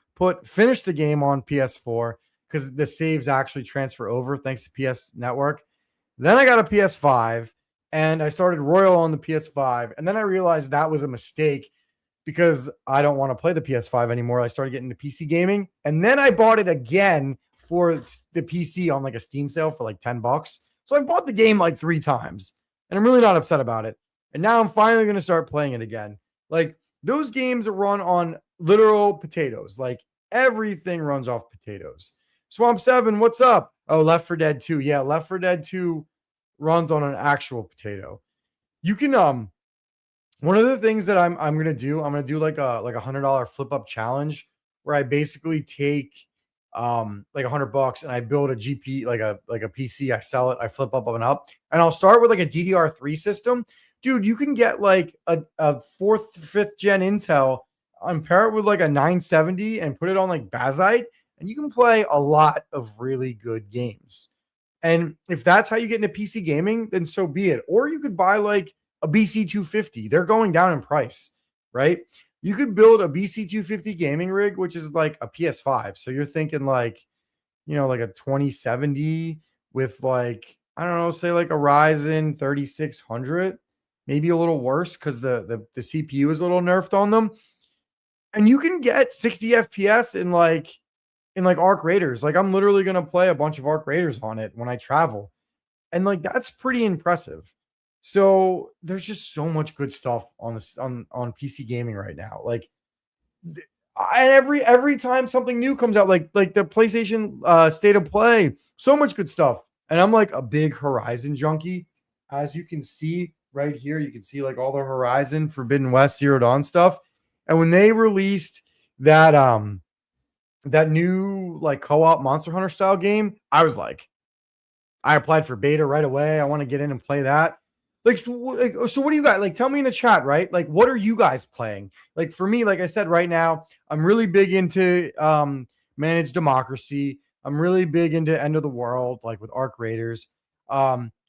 finished the game on PS4 because the saves actually transfer over thanks to PS Network. Then I got a PS5 and I started Royal on the PS5. And then I realized that was a mistake because I don't want to play the PS5 anymore. I started getting into PC gaming. And then I bought it again for the PC on like a Steam sale for like $10. So I bought the game like 3 times and I'm really not upset about it. And now I'm finally going to start playing it again. Like those games run on literal potatoes. Like everything runs off potatoes. Swamp 7, what's up? Oh, Left 4 Dead 2. Yeah, Left 4 Dead 2 runs on an actual potato. You can one of the things that I'm going to do, I'm going to do like a $100 flip up challenge where I basically take like $100 and I build a GP like a PC, I sell it, I flip up and up, and I'll start with like a DDR3 system. Dude, you can get like a 4th, 5th gen Intel and pair it with like a 970 and put it on like Bazite, and you can play a lot of really good games. And if that's how you get into PC gaming, then so be it. Or you could buy like a BC250. They're going down in price, right? You could build a BC250 gaming rig, which is like a PS5. So you're thinking like like a 2070 with like, I don't know, say like a Ryzen 3600, maybe a little worse because the CPU is a little nerfed on them. And you can get 60 FPS in like Arc Raiders. Like I'm literally gonna play a bunch of Arc Raiders on it when I travel. And like that's pretty impressive. So there's just so much good stuff on this on PC gaming right now. Like every time something new comes out, like the PlayStation State of Play, so much good stuff. And I'm like a big Horizon junkie. As you can see right here, you can see like all the Horizon Forbidden West Zero Dawn stuff. And when they released that new like co-op Monster Hunter style game, I was like, I applied for beta right away. I want to get in and play that. So what do you guys like? Tell me in the chat, right? Like, what are you guys playing? Like for me, like I said, right now, I'm really big into managed democracy. I'm really big into End of the World, like with Arc Raiders.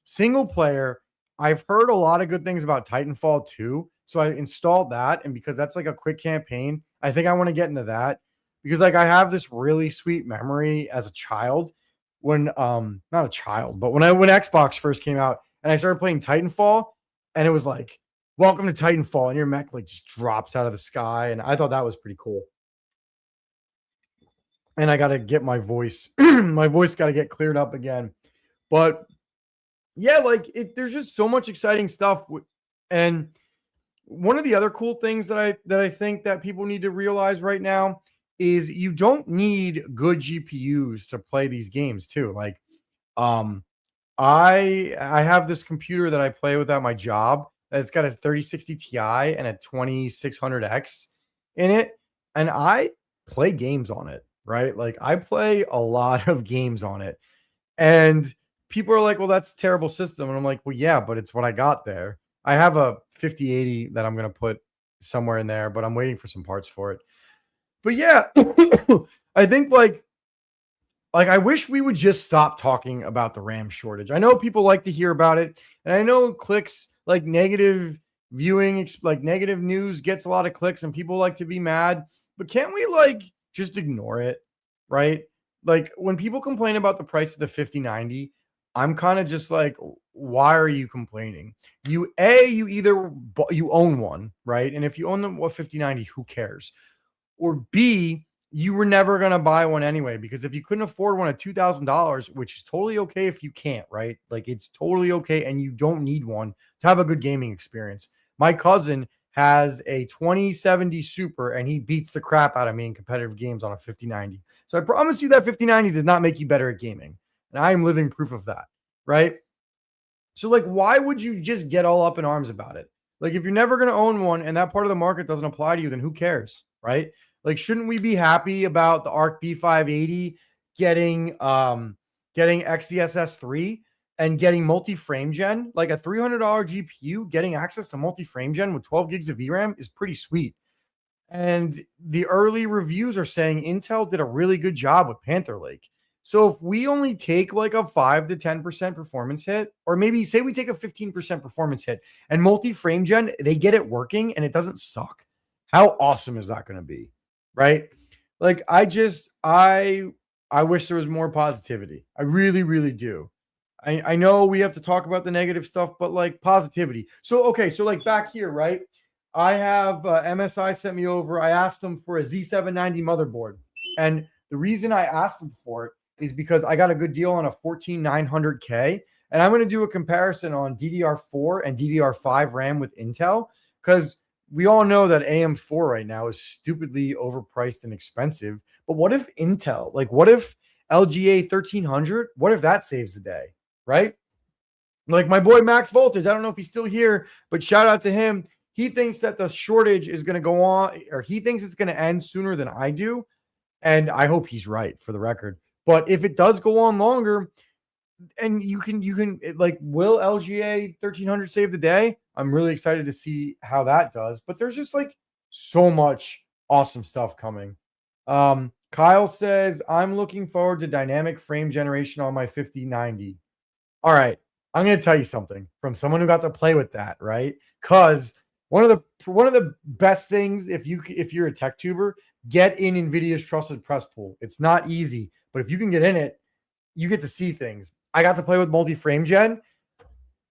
Single player, I've heard a lot of good things about Titanfall 2. So I installed that, and because that's like a quick campaign, I think I want to get into that because like I have this really sweet memory as a child when not a child, but when Xbox first came out and I started playing Titanfall, and it was like, welcome to Titanfall, and your mech like just drops out of the sky. And I thought that was pretty cool. And I gotta get my voice, my voice gotta get cleared up again. But yeah, like there's just so much exciting stuff. And one of the other cool things that I think that people need to realize right now is you don't need good GPUs to play these games too. Like, um, I have this computer that I play with at my job. It's got a 3060 Ti and a 2600X in it, and I play games on it, right? Like I play a lot of games on it. And people are like, "Well, that's a terrible system." And I'm like, "Well, yeah, but it's what I got there." I have a 5080 that I'm going to put somewhere in there, but I'm waiting for some parts for it. But yeah, I think like I wish we would just stop talking about the RAM shortage. I know people like to hear about it, and I know clicks like negative viewing, like negative news gets a lot of clicks, and people like to be mad. But can't we like just ignore it, right? Like when people complain about the price of the 5090, I'm kind of just like, why are you complaining? You either you own one, right? And if you own the 5090, who cares? Or B, you were never going to buy one anyway, because if you couldn't afford one at $2,000, which is totally okay if you can't, right? Like it's totally okay. And you don't need one to have a good gaming experience. My cousin has a 2070 Super and he beats the crap out of me in competitive games on a 5090. So I promise you that 5090 does not make you better at gaming. And I am living proof of that, right? So like, why would you just get all up in arms about it? Like if you're never going to own one and that part of the market doesn't apply to you, then who cares, right? Like, shouldn't we be happy about the Arc B580 getting XeSS 3 and getting multi-frame gen? Like a $300 GPU getting access to multi-frame gen with 12 gigs of VRAM is pretty sweet. And the early reviews are saying Intel did a really good job with Panther Lake. So if we only take like a 5 to 10% performance hit, or maybe say we take a 15% performance hit and multi-frame gen, they get it working and it doesn't suck. How awesome is that going to be? Right? Like I wish there was more positivity. I really, really do. I know we have to talk about the negative stuff, but like positivity. So okay, so like back here, right? I have MSI sent me over. I asked them for a Z790 motherboard, and the reason I asked them for it is because I got a good deal on a 14900K, and I'm going to do a comparison on DDR4 and DDR5 RAM with Intel, because we all know that AM4 right now is stupidly overpriced and expensive. But what if Intel, like what if LGA 1300, what if that saves the day, right? Like my boy Max Voltage, I don't know if he's still here, but shout out to him. He thinks that the shortage is going to go on, or he thinks it's going to end sooner than I do. And I hope he's right, for the record. But if it does go on longer, and you can like, will LGA 1300 save the day? I'm really excited to see how that does. But there's just like so much awesome stuff coming. Kyle says, I'm looking forward to dynamic frame generation on my 5090. All right, I'm going to tell you something from someone who got to play with that, right? Because one of the best things, if you're a tech tuber, get in NVIDIA's trusted press pool. It's not easy, but if you can get in it, you get to see things. I got to play with multi-frame gen.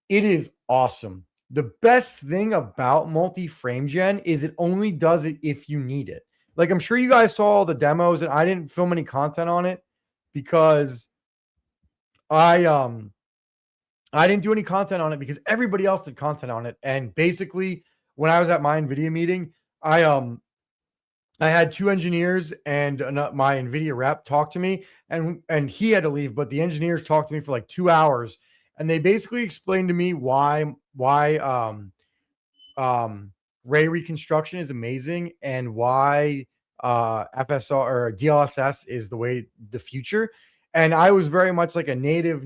It is awesome. The best thing about multi-frame gen is it only does it if you need it. Like, I'm sure you guys saw all the demos, and I didn't film any content on it because I didn't do any content on it because everybody else did content on it. And basically, when I was at my NVIDIA meeting, I had two engineers and my NVIDIA rep talk to me, and he had to leave, but the engineers talked to me for like 2 hours, and they basically explained to me why ray reconstruction is amazing and why FSR or DLSS is the future. And I was very much like a native.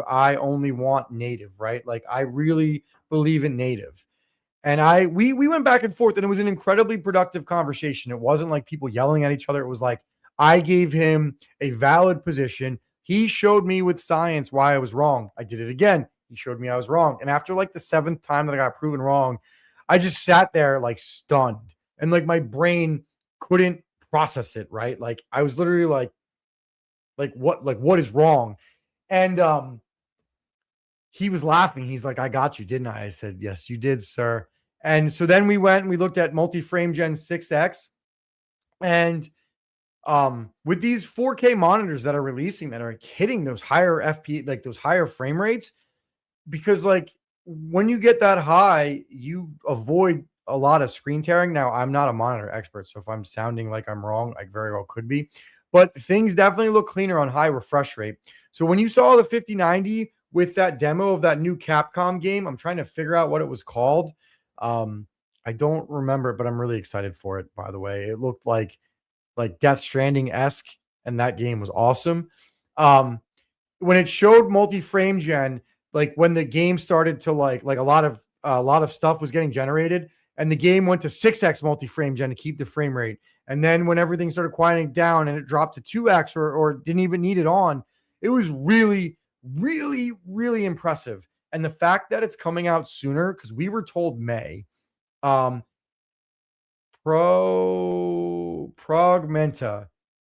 I only want native, right? Like, I really believe in native. And we went back and forth, and it was an incredibly productive conversation. It wasn't like people yelling at each other. It was like I gave him a valid position. He showed me with science why I was wrong. I did it again. He showed me I was wrong. And after like the 7th time that I got proven wrong, I just sat there like stunned. And like my brain couldn't process it, right? Like I was literally like what is wrong? And he was laughing. He's like, I got you, didn't I? I said, yes, you did, sir. And so then we went and we looked at multi-frame gen 6X. And with these 4K monitors that are releasing that are hitting those higher FP, like those higher frame rates, because like when you get that high, you avoid a lot of screen tearing. Now, I'm not a monitor expert, so if I'm sounding like I'm wrong, I very well could be. But things definitely look cleaner on high refresh rate. So when you saw the 5090 with that demo of that new Capcom game, I'm trying to figure out what it was called. I don't remember, but I'm really excited for it, by the way. It looked like Death Stranding-esque, and that game was awesome. When it showed multi-frame gen, like when the game started to like a lot of stuff was getting generated, and the game went to 6x multi-frame gen to keep the frame rate. And then when everything started quieting down and it dropped to 2x or didn't even need it on, it was really, really, really impressive. And the fact that it's coming out sooner, because we were told May, Progmenta.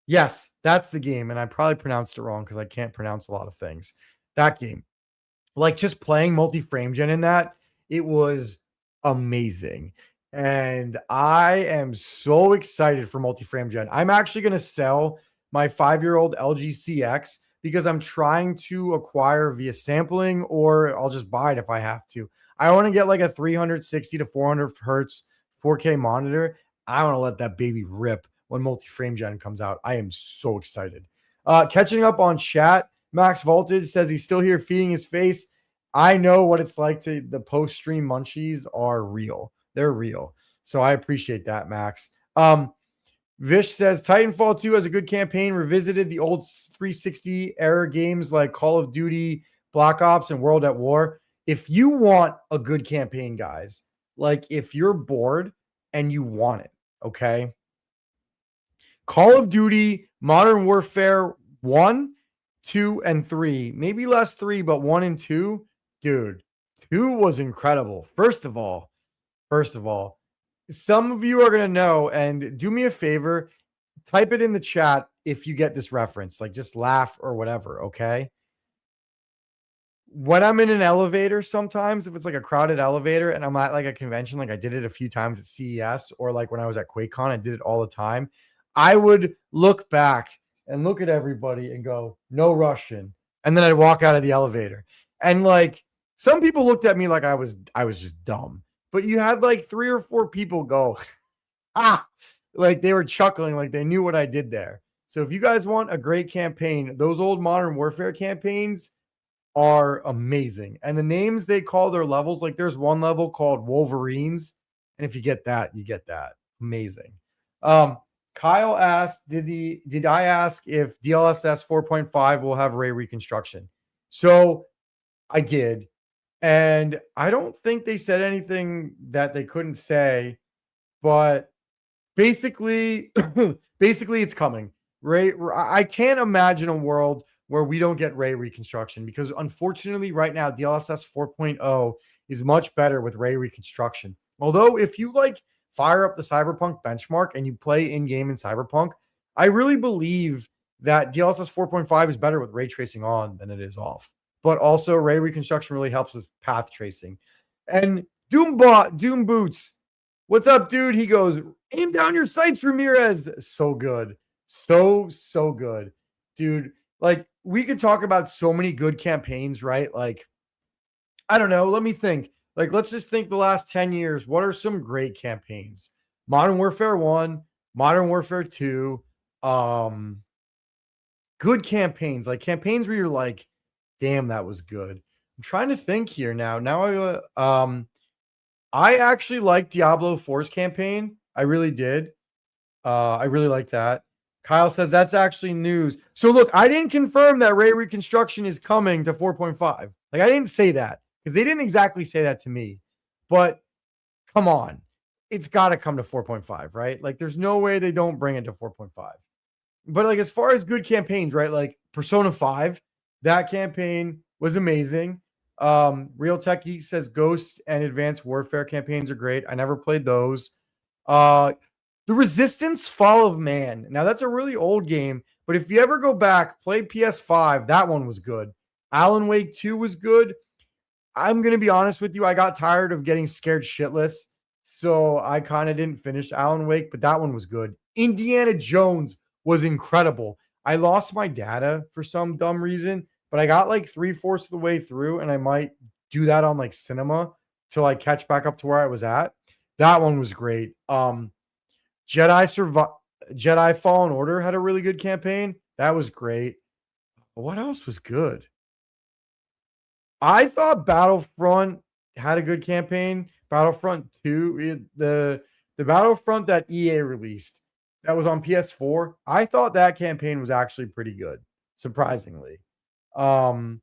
Yes, that's the game. And I probably pronounced it wrong because I can't pronounce a lot of things. That game. Like just playing multi-frame gen in that, it was amazing. And I am so excited for multi-frame gen. I'm actually going to sell my 5-year-old LG CX because I'm trying to acquire via sampling, or I'll just buy it if I have to. I want to get like a 360 to 400 hertz 4K monitor. I want to let that baby rip when multi-frame gen comes out. I am so excited. Catching up on chat, Max Voltage says he's still here feeding his face. I know what it's like the post-stream munchies are real. They're real. So I appreciate that, Max. Vish says Titanfall 2 has a good campaign, revisited the old 360 era games like Call of Duty, Black Ops, and World at War. If you want a good campaign, guys, like if you're bored and you want it, okay? Call of Duty, Modern Warfare 1, 2, and 3. Maybe less 3, but 1 and 2. Dude, 2 was incredible. First of all, some of you are going to know, and do me a favor, type it in the chat if you get this reference. Like just laugh or whatever, okay? When I'm in an elevator, sometimes if it's like a crowded elevator and I'm at like a convention, like I did it a few times at CES, or like when I was at QuakeCon, I did it all the time. I would look back and look at everybody and go, no Russian. And then I'd walk out of the elevator. And like some people looked at me like I was just dumb. But you had like 3 or 4 people go, like they were chuckling, like they knew what I did there. So if you guys want a great campaign, those old Modern Warfare campaigns are amazing. And the names they call their levels, like there's one level called Wolverines. And if you get that, you get that. Amazing. Kyle asked, did I ask if DLSS 4.5 will have ray reconstruction? So I did. And I don't think they said anything that they couldn't say, but basically, it's coming. I can't imagine a world where we don't get ray reconstruction because unfortunately right now, DLSS 4.0 is much better with ray reconstruction. Although if you like fire up the Cyberpunk benchmark and you play in-game in Cyberpunk, I really believe that DLSS 4.5 is better with ray tracing on than it is off. But also ray reconstruction really helps with path tracing. And Doom Boots, what's up, dude? He goes, aim down your sights, Ramirez. So good. So good. Dude, like we could talk about so many good campaigns, right? Like, I don't know. Let me think. Like, let's just think the last 10 years. What are some great campaigns? Modern Warfare 1, Modern Warfare 2, good campaigns, like campaigns where you're like, damn, that was good. I'm trying to think here now. I actually like Diablo 4's campaign. I really did. I really like that. Kyle says that's actually news. So look, I didn't confirm that ray reconstruction is coming to 4.5. Like I didn't say that because they didn't exactly say that to me. But come on. It's got to come to 4.5, right? Like there's no way they don't bring it to 4.5. But like as far as good campaigns, right? Like Persona 5, that campaign was amazing. Real Tech Geek says Ghost and Advanced Warfare campaigns are great. I never played those. The Resistance Fall of Man. Now that's a really old game, but if you ever go back, play PS5, that one was good. Alan Wake 2 was good. I'm going to be honest with you, I got tired of getting scared shitless, so I kind of didn't finish Alan Wake, but that one was good. Indiana Jones was incredible. I lost my data for some dumb reason, but I got like 3/4 of the way through, and I might do that on like cinema till I catch back up to where I was at. That one was great. Jedi Fallen Order had a really good campaign. That was great. But what else was good? I thought Battlefront had a good campaign. Battlefront 2, the Battlefront that EA released that was on PS4. I thought that campaign was actually pretty good, surprisingly. What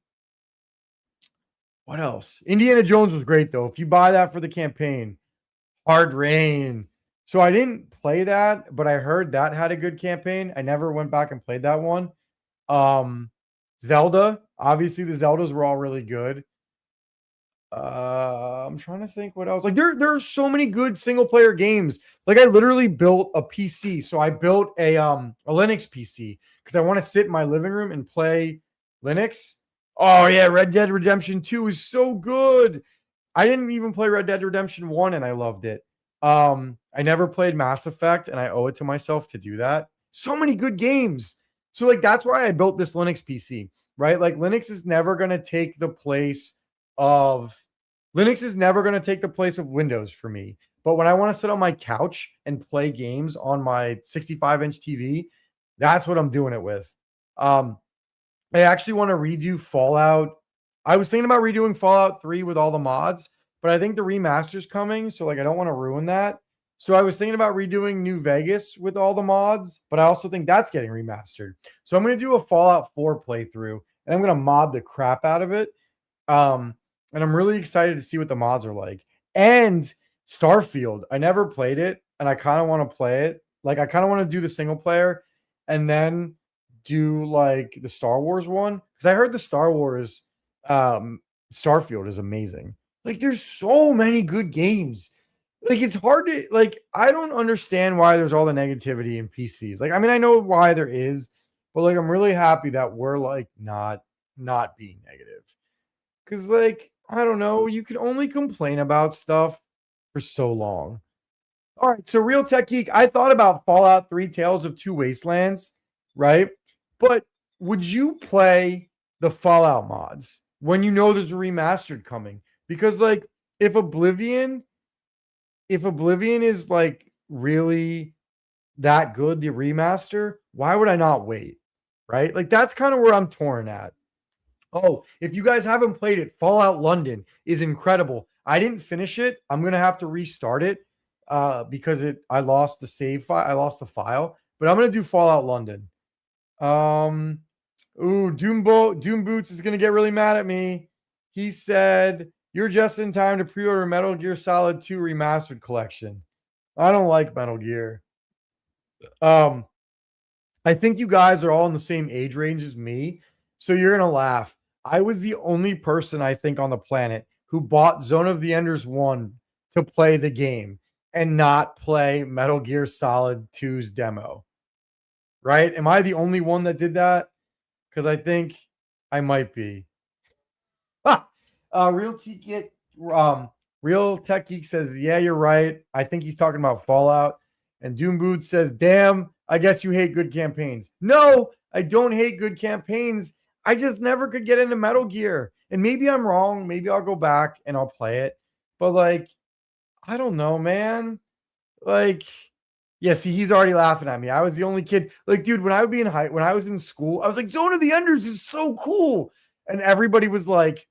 else? Indiana Jones was great though. If you buy that for the campaign, Hard Rain. So I didn't play that, but I heard that had a good campaign. I never went back and played that one. Zelda, obviously the Zeldas were all really good. I'm trying to think what else. Like there are so many good single player games. Like I literally built a PC. So I built a Linux PC because I want to sit in my living room and play Linux. Oh yeah, Red Dead Redemption 2 is so good. I didn't even play Red Dead Redemption 1 and I loved it. I never played Mass Effect and I owe it to myself to do that. So many good games. So like that's why I built this Linux PC, right? Like Linux is never going to take the place of Windows for me. But when I want to sit on my couch and play games on my 65-inch TV, that's what I'm doing it with. I actually want to redo Fallout. I was thinking about redoing Fallout 3 with all the mods, but I think the remaster's coming, so like I don't want to ruin that. So I was thinking about redoing New Vegas with all the mods, but I also think that's getting remastered. So I'm going to do a Fallout 4 playthrough, and I'm going to mod the crap out of it. And I'm really excited to see what the mods are like. And Starfield, I never played it, and I kind of want to play it. Like I kind of want to do the single player, and then like the Star Wars one, because I heard the Star Wars Starfield is amazing. Like there's so many good games. Like it's hard to like I don't understand why there's all the negativity in PCs. Like I mean I know why there is, but like I'm really happy that we're like not being negative. Cuz like I don't know, you can only complain about stuff for so long. All right, so Real Tech Geek, I thought about Fallout 3 Tales of Two Wastelands, right? But would you play the Fallout mods when you know there's a remastered coming? Because like if Oblivion is like really that good, the remaster, why would I not wait? Right? Like that's kind of where I'm torn at. Oh, if you guys haven't played it, Fallout London is incredible. I didn't finish it. I'm gonna have to restart it because I lost the save file. I lost the file, but I'm gonna do Fallout London. Doom Boots is gonna get really mad at me. He said you're just in time to pre-order Metal Gear Solid 2 Remastered Collection. I don't like Metal Gear. I think you guys are all in the same age range as me, so you're gonna laugh. I was the only person I think on the planet who bought Zone of the Enders 1 to play the game and not play Metal Gear Solid 2's demo, right? Am I the only one that did that? Because I think I might be. Real Geek, Real Tech Geek says, "Yeah, you're right. I think he's talking about Fallout." And Doom Boot says, "Damn, I guess you hate good campaigns." No, I don't hate good campaigns. I just never could get into Metal Gear. And maybe I'm wrong. Maybe I'll go back and I'll play it. But like, I don't know, man. Like, yeah, see, he's already laughing at me. I was the only kid. Like, dude, when I was in school, I was like, Zone of the Enders is so cool. And everybody was like,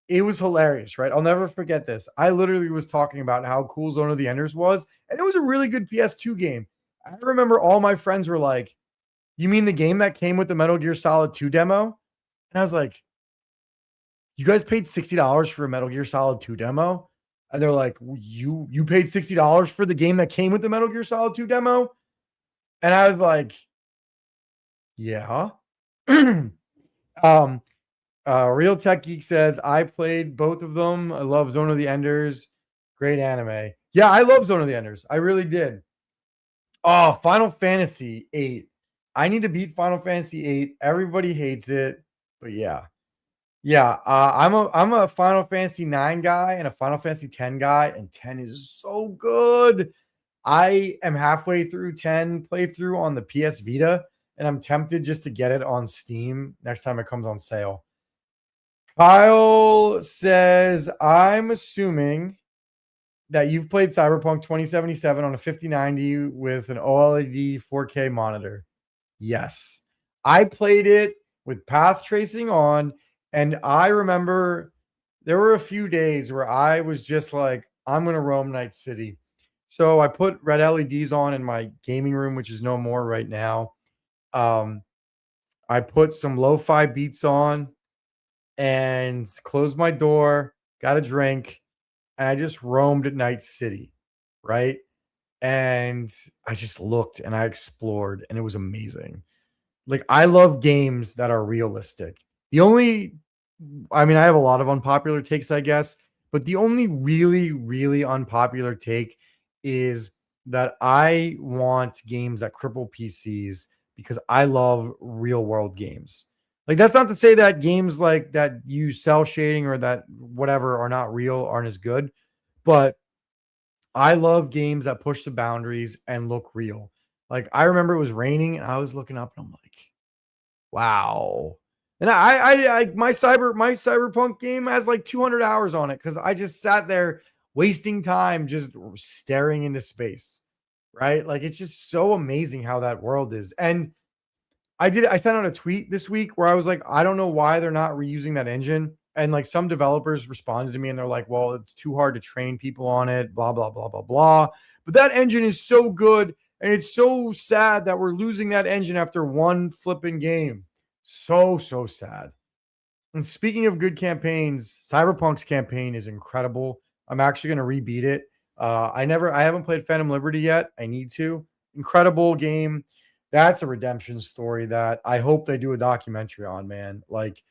it was hilarious, right? I'll never forget this. I literally was talking about how cool Zone of the Enders was, and it was a really good PS2 game. I remember all my friends were like, "You mean the game that came with the Metal Gear Solid 2 demo?" And I was like, "You guys paid $60 for a Metal Gear Solid 2 demo?" And they're like, "You paid $60 for the game that came with the Metal Gear Solid 2 demo?" And I was like, "Yeah." um Real Tech Geek says, I played both of them. I love Zone of the Enders. Great anime. Yeah, I love Zone of the Enders. I really did. Oh, Final Fantasy 8. I need to beat Final Fantasy 8. Everybody hates it. But yeah. Yeah, I'm a Final Fantasy 9 guy and a Final Fantasy 10 guy, and 10 is so good. I am halfway through 10 playthrough on the PS Vita, and I'm tempted just to get it on Steam next time it comes on sale. Kyle says, I'm assuming that you've played Cyberpunk 2077 on a 5090 with an OLED 4K monitor. Yes. I played it with path tracing on, and I remember there were a few days where I was just like, I'm going to roam Night City. So I put red LEDs on in my gaming room, which is no more right now. I put some lo-fi beats on and closed my door, got a drink, and I just roamed at Night City, right? And I just looked and I explored, and it was amazing. Like, I love games that are realistic. The only, I mean, I have a lot of unpopular takes, I guess, but the only really, really unpopular take is that I want games that cripple PCs because I love real world games. Like, that's not to say that games like that use cell shading or that whatever are not real aren't as good, but I love games that push the boundaries and look real. Like, I remember it was raining and I was looking up and I'm like, wow. And my cyberpunk game has like 200 hours on it because I just sat there wasting time just staring into space. Right? Like, it's just so amazing how that world is. And I sent out a tweet this week where I was like, I don't know why they're not reusing that engine. And like, some developers responded to me and they're like, well, it's too hard to train people on it, blah, blah, blah, blah, blah. But that engine is so good. And it's so sad that we're losing that engine after one flipping game. So, so sad. And speaking of good campaigns, Cyberpunk's campaign is incredible. I'm actually going to rebeat it. I haven't played Phantom Liberty yet. I need to. Incredible game. That's a redemption story that I hope they do a documentary on, man. Like,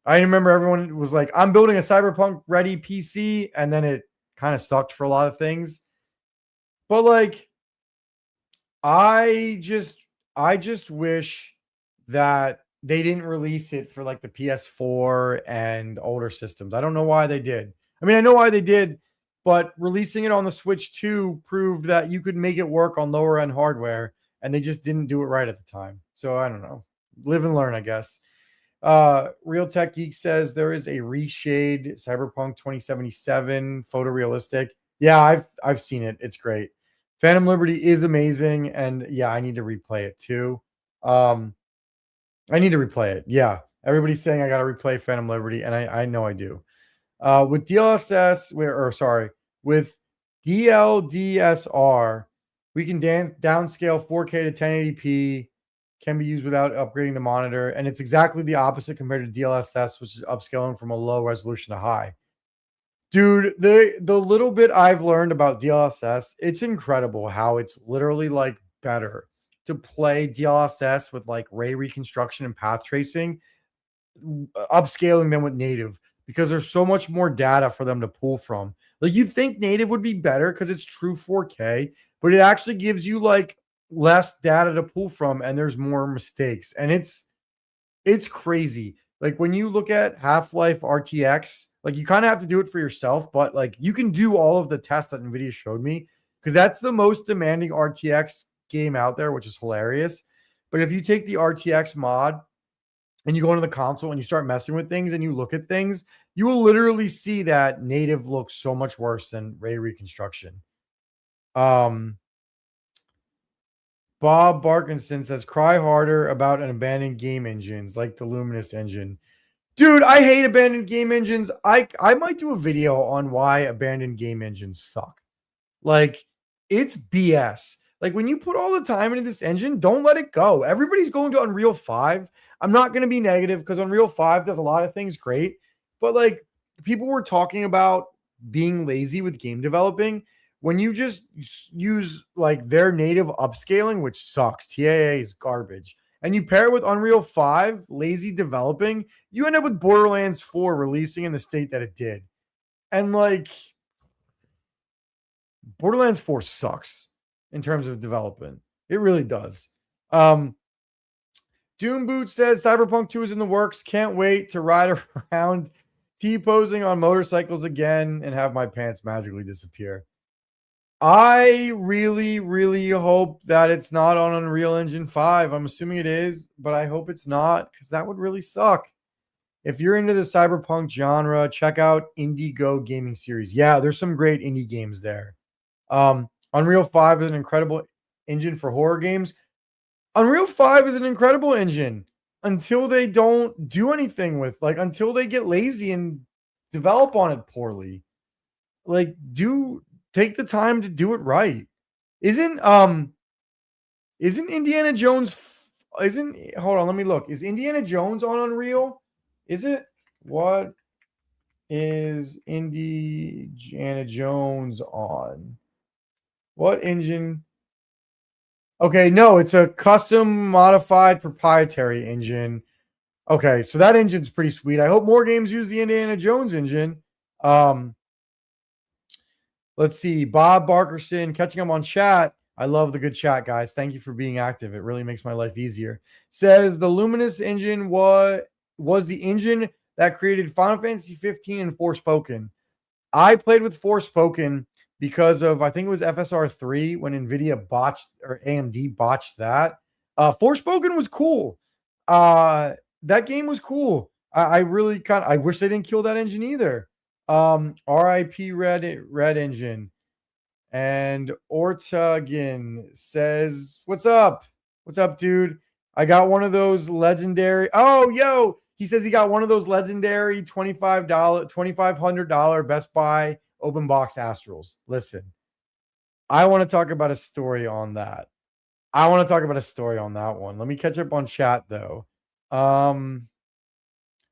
I remember everyone was like, I'm building a Cyberpunk ready PC, and then it kind of sucked for a lot of things. But like, I just I just wish that they didn't release it for like the PS4 and older systems. I don't know why they did. I mean, I know why they did, but releasing it on the Switch 2 proved that you could make it work on lower end hardware, and they just didn't do it right at the time. So I don't know. Live and learn, I guess. Real Tech Geek says there is a reshade Cyberpunk 2077 photorealistic. Yeah, I've seen it. It's great. Phantom Liberty is amazing, and yeah, I need to replay it too. Um, I need to replay it. Yeah, everybody's saying I got to replay Phantom Liberty, and I know I do. With DLSS, with DLDSR, we can downscale 4K to 1080p. Can be used without upgrading the monitor, and it's exactly the opposite compared to DLSS, which is upscaling from a low resolution to high. Dude, the little bit I've learned about DLSS, it's incredible how it's literally like better to play DLSS with like ray reconstruction and path tracing, upscaling them with native, because there's so much more data for them to pull from. Like you'd think native would be better because it's true 4K, but it actually gives you like less data to pull from and there's more mistakes. And it's crazy. Like when you look at Half-Life RTX, like you kind of have to do it for yourself, but like you can do all of the tests that NVIDIA showed me because that's the most demanding RTX game out there, which is hilarious. But if you take the RTX mod and you go into the console and you start messing with things and you look at things, you will literally see that native looks so much worse than ray reconstruction. Bob Barkinson says, cry harder about an abandoned game engines like the Luminous engine. Dude, I hate abandoned game engines. I might do a video on why abandoned game engines suck. Like, it's BS. Like, when you put all the time into this engine, don't let it go. Everybody's going to Unreal 5. I'm not going to be negative because Unreal 5 does a lot of things great. But, like, people were talking about being lazy with game developing. When you just use, like, their native upscaling, which sucks. TAA is garbage. And you pair it with Unreal 5, lazy developing, you end up with Borderlands 4 releasing in the state that it did. And, like, Borderlands 4 sucks in terms of development. It really does. Doom Boot says Cyberpunk 2 is in the works. Can't wait to ride around T-posing on motorcycles again and have my pants magically disappear. I really, really hope that it's not on Unreal Engine 5. I'm assuming it is, but I hope it's not because that would really suck. If you're into the cyberpunk genre, check out Indigo Gaming Series. Yeah, there's some great indie games there. Unreal 5 is an incredible engine for horror games. Unreal 5 is an incredible engine until they don't do anything with, like, until they get lazy and develop on it poorly. Like, take the time to do it right. Isn't Indiana Jones hold on, let me look. Is Indiana Jones on Unreal? Is it? What is Indiana Jones on? What engine? Okay, no, it's a custom modified proprietary engine. Okay, so that engine's pretty sweet. I hope more games use the Indiana Jones engine. Let's see. Bob Barkerson catching up on chat. I love the good chat, guys. Thank you for being active. It really makes my life easier. Says the Luminous engine was the engine that created Final Fantasy 15 and Forspoken. I played with Forspoken because of, I think it was FSR 3 when NVIDIA botched, or AMD botched that. Forspoken was cool. That game was cool. I really I wish they didn't kill that engine either. RIP Red Engine. And Ortagin says, what's up? What's up, dude? I got one of those legendary. Oh, yo. He says he got one of those legendary $2,500 Best Buy open box Astrals. Listen, I want to talk about a story on that. One. Let me catch up on chat though. Okay,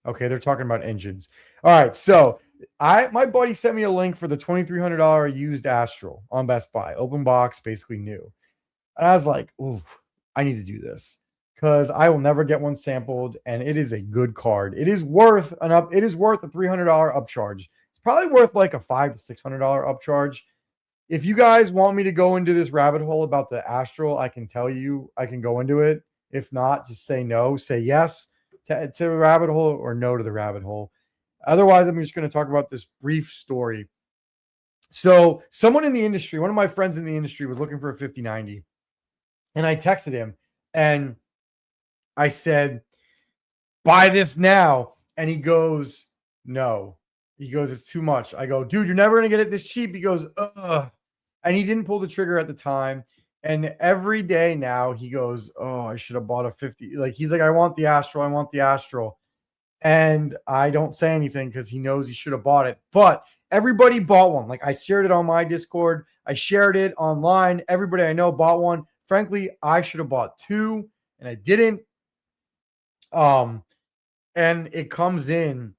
they're talking about engines. All right, so my buddy sent me a link for the $2,300 used Astral on Best Buy, open box, basically new. And I was like, ooh, I need to do this because I will never get one sampled, and it is a good card. It is worth a $300 upcharge. It's probably worth like a $500 to $600 upcharge. If you guys want me to go into this rabbit hole about the Astral, I can tell you I can go into it. If not, just say no, say yes to the rabbit hole or no to the rabbit hole. Otherwise, I'm just going to talk about this brief story. So someone in the industry, one of my friends in the industry was looking for a 5090. And I texted him and I said, buy this now. And he goes, no. He goes, it's too much. I go, dude, you're never going to get it this cheap. He goes, ugh. And he didn't pull the trigger at the time. And every day now he goes, oh, I should have bought a 50. Like, he's like, I want the Astral. And I don't say anything because he knows he should have bought it. But everybody bought one. Like, I shared it on my Discord. I shared it online. Everybody I know bought one. Frankly, I should have bought two, and I didn't. And it comes in.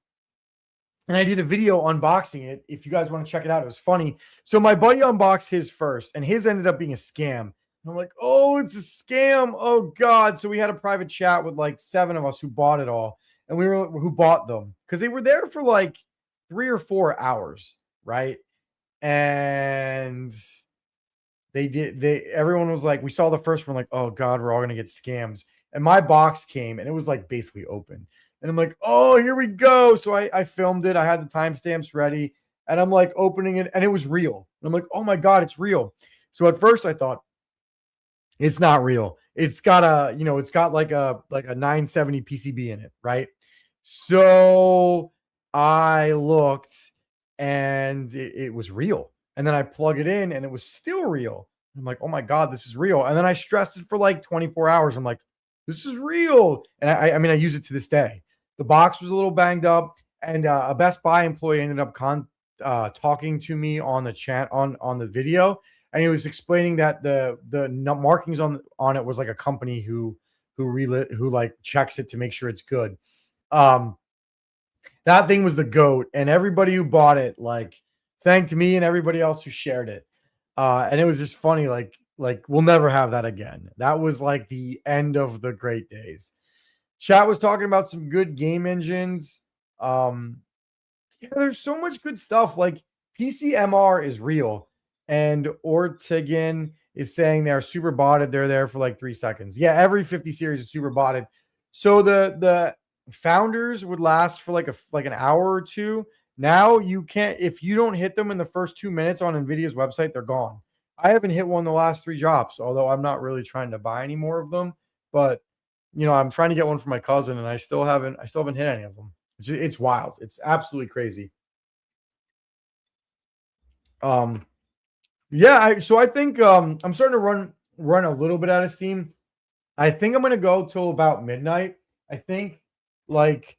And I did a video unboxing it. If you guys want to check it out, it was funny. So my buddy unboxed his first, and his ended up being a scam. And I'm like, oh, it's a scam. Oh, God. So we had a private chat with like 7 of us who bought it all. And who bought them because they were there for like 3 or 4 hours, right? And everyone was like, we saw the first one, like, oh God, we're all gonna get scams. And my box came and it was like basically open. And I'm like, oh, here we go. So I filmed it. I had the timestamps ready and I'm like opening it and it was real. And I'm like, oh my God, it's real. So at first I thought it's not real. It's got like a 970 PCB in it, right? So I looked and it was real. And then I plug it in and it was still real. I'm like, oh my God, this is real. And then I stressed it for like 24 hours. I'm like, this is real. And I mean, I use it to this day. The box was a little banged up, and a Best Buy employee ended up talking to me on the chat on the video, and he was explaining that the markings on it was like a company who like checks it to make sure it's good. Um, that thing was the goat, and everybody who bought it like thanked me and everybody else who shared it. And it was just funny, like we'll never have that again. That was like the end of the great days. Chat was talking about some good game engines. Um, yeah, there's so much good stuff. Like PCMR is real, and Ortegan is saying they're super botted. They're there for like 3 seconds. Yeah, every 50 series is super botted. So the founders would last for like an hour or two. Now you can't, if you don't hit them in the first 2 minutes on Nvidia's website, they're gone. I haven't hit one the last 3 drops, although I'm not really trying to buy any more of them. But I'm trying to get one for my cousin, and I still haven't hit any of them. It's wild. It's absolutely crazy. Um, yeah, so I think I'm starting to run a little bit out of steam. I think I'm gonna go till about midnight. I think like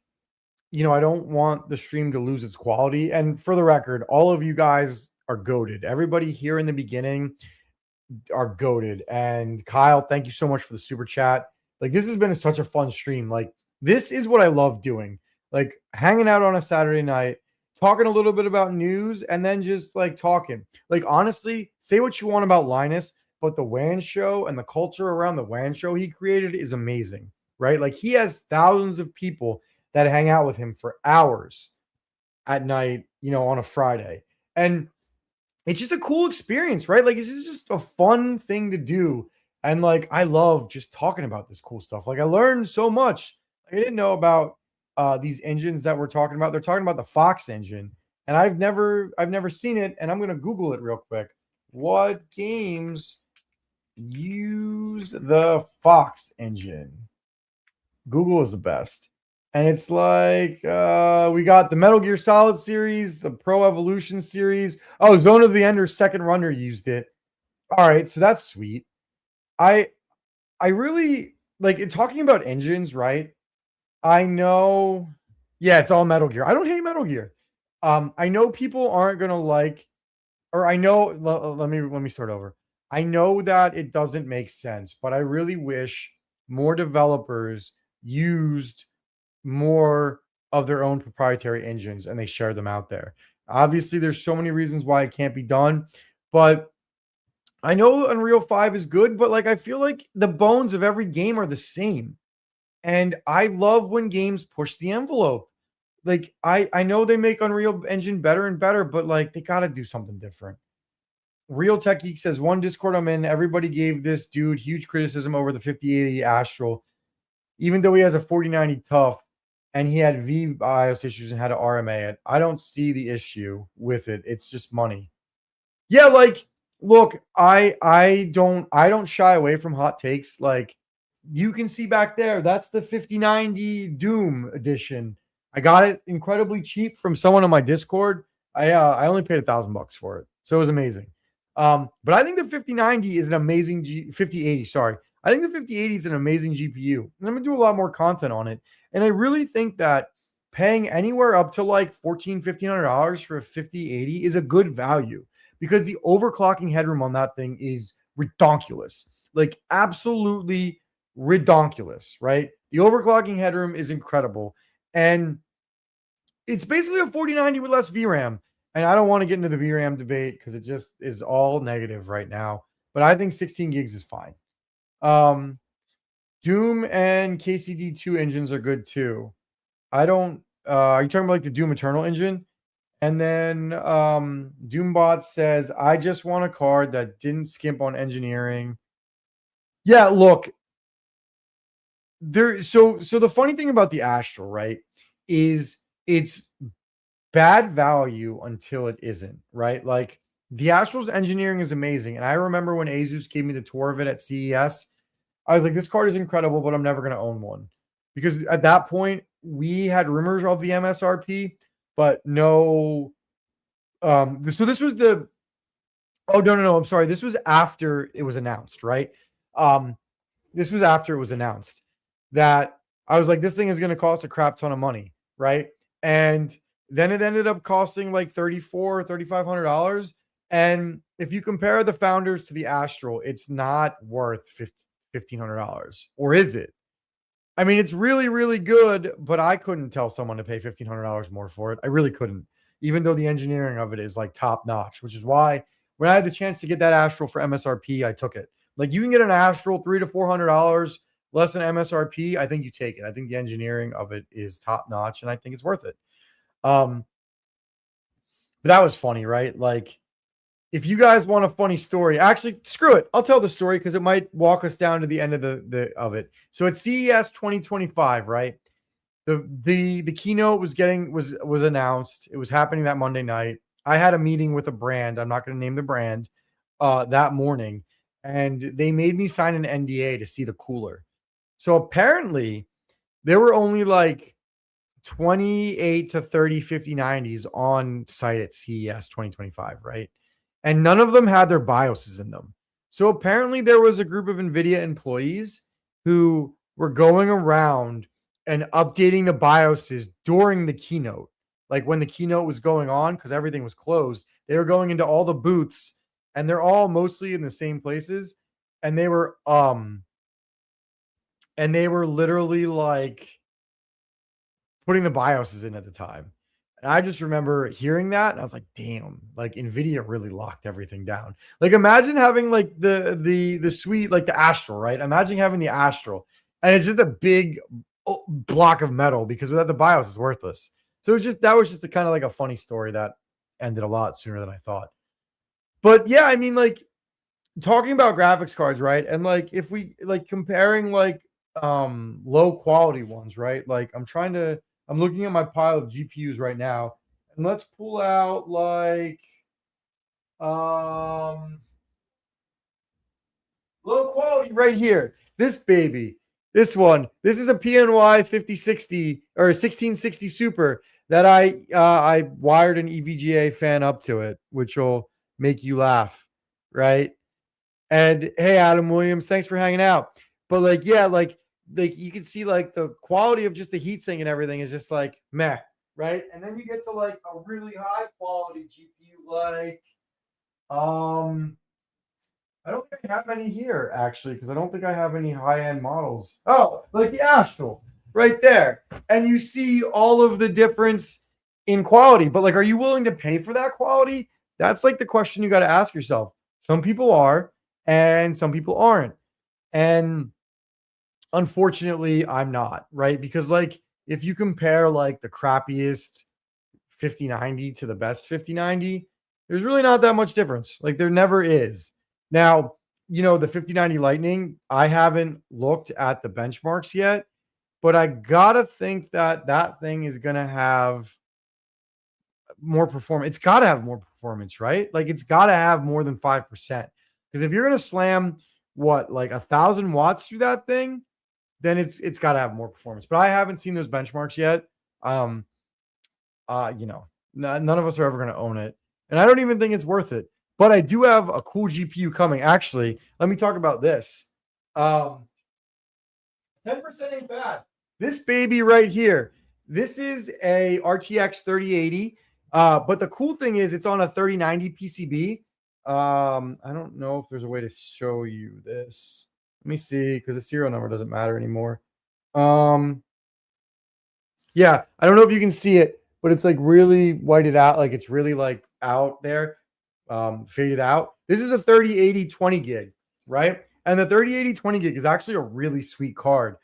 I don't want the stream to lose its quality. And for the record, all of you guys are goaded. Everybody here in the beginning are goaded. And Kyle, thank you so much for the super chat. Like this has been such a fun stream. Like this is what I love doing. Like hanging out on a Saturday night, talking a little bit about news, and then just like talking. Like honestly, say what you want about Linus, but the WAN show and the culture around the WAN show he created is amazing, right? Like he has thousands of people that hang out with him for hours at night, on a Friday. And it's just a cool experience, right? Like, it's just a fun thing to do. And like, I love just talking about this cool stuff. Like, I learned so much. I didn't know about these engines that we're talking about. They're talking about the Fox engine, and I've never seen it. And I'm gonna Google it real quick. What games used the Fox engine? Google is the best. And it's like we got the Metal Gear Solid series, the Pro Evolution series. Oh, Zone of the Ender's Second Runner used it. All right, so that's sweet. I I really like talking about engines, right? I know, yeah, it's all Metal Gear. I don't hate Metal Gear. I know people aren't gonna like, or I know. Let me start over. I know that it doesn't make sense, but I really wish more developers used more of their own proprietary engines and they share them out there. Obviously, there's so many reasons why it can't be done, but I know Unreal 5 is good, but like I feel like the bones of every game are the same. And I love when games push the envelope. Like I know they make Unreal Engine better and better, but like they got to do something different. Real Tech Geek says one Discord I'm in, everybody gave this dude huge criticism over the 5080 Astral, even though he has a 4090 tough and he had BIOS issues and had to RMA it. I don't see the issue with it. It's just money. Yeah, like look, I don't shy away from hot takes. Like you can see back there, that's the 5090 Doom edition. I got it incredibly cheap from someone on my Discord. I only paid $1,000 for it. So it was amazing. But I think the 5090 is an amazing 5080, sorry. I think the 5080 is an amazing GPU. And I'm gonna do a lot more content on it. And I really think that paying anywhere up to like $1,500 for a 5080 is a good value because the overclocking headroom on that thing is redonkulous. Like absolutely redonkulous, right? The overclocking headroom is incredible. And it's basically a 4090 with less VRAM. And I don't want to get into the VRAM debate because it just is all negative right now. But I think 16 gigs is fine. Doom and KCD2 engines are good too. I don't are you talking about like the Doom Eternal engine? And then Doombot says, I just want a card that didn't skimp on engineering. Yeah, look, so the funny thing about the Astral, right, is it's bad value until it isn't, right? Like the Astral's engineering is amazing. And I remember when Asus gave me the tour of it at CES, I was like, this card is incredible, but I'm never going to own one. Because at that point, we had rumors of the MSRP, but no. So this was the. Oh, no. I'm sorry. This was after it was announced, right? This was after it was announced that I was like, this thing is going to cost a crap ton of money, right? And then it ended up costing like $3,500. And if you compare the Founders to the Astral, it's not worth $1,500, or is it? I mean, it's really, really good, but I couldn't tell someone to pay $1,500 more for it. I really couldn't, even though the engineering of it is like top notch, which is why when I had the chance to get that Astral for MSRP, I took it. Like you can get an Astral $300 to $400 less than MSRP. I think you take it. I think the engineering of it is top notch, and I think it's worth it. But that was funny, right? Like, if you guys want a funny story, actually, screw it. I'll tell the story because it might walk us down to the end of the of it. So at CES 2025, right? The keynote was announced. It was happening that Monday night. I had a meeting with a brand. I'm not going to name the brand that morning, and they made me sign an NDA to see the cooler. So apparently, there were only like 28 to 30 5090s on site at CES 2025, right? And none of them had their BIOSes in them. So apparently there was a group of NVIDIA employees who were going around and updating the BIOSes during the keynote. Like when the keynote was going on, because everything was closed, they were going into all the booths, and they're all mostly in the same places. And they were literally like putting the BIOSes in at the time. And I just remember hearing that, and I was like, damn, like NVIDIA really locked everything down. Like imagine having like the suite, like the Astral, right? Imagine having the Astral, and it's just a big block of metal, because without the BIOS, it's worthless. So that was just a kind of like a funny story that ended a lot sooner than I thought. But yeah, I mean, like talking about graphics cards, right? And like if we like comparing like low quality ones, right? Like I'm looking at my pile of GPUs right now, and let's pull out like low quality right here. This baby, this one. This is a PNY 5060 or 1660 Super that I wired an EVGA fan up to it, which will make you laugh, right? And hey, Adam Williams, thanks for hanging out. But like, yeah, like you can see like the quality of just the heatsink and everything is just like meh, right? And then you get to like a really high quality GPU, like I don't think I have any here actually, because I don't think I have any high-end models. Oh, like the Astral right there. And you see all of the difference in quality. But like, are you willing to pay for that quality? That's like the question you got to ask yourself. Some people are, and some people aren't. And unfortunately, I'm not, right? Because like if you compare like the crappiest 5090 to the best 5090, there's really not that much difference. Like there never is. Now, the 5090 Lightning, I haven't looked at the benchmarks yet, but I gotta think that that thing is gonna have more performance. It's got to have more performance, right? Like it's got to have more than 5%. Because if you're gonna slam what like 1,000 watts through that thing, then it's got to have more performance. But I haven't seen those benchmarks yet. None of us are ever going to own it, and I don't even think it's worth it. But I do have a cool GPU coming. Actually, let me talk about this. 10% ain't bad. This baby right here. This is a RTX 3080. But the cool thing is it's on a 3090 PCB. I don't know if there's a way to show you this. Let me see, because the serial number doesn't matter anymore. Yeah, I don't know if you can see it, but it's like really whited out, like it's really like out there, faded out. This is a 3080 20 gig, right? And the 3080 20 gig is actually a really sweet card.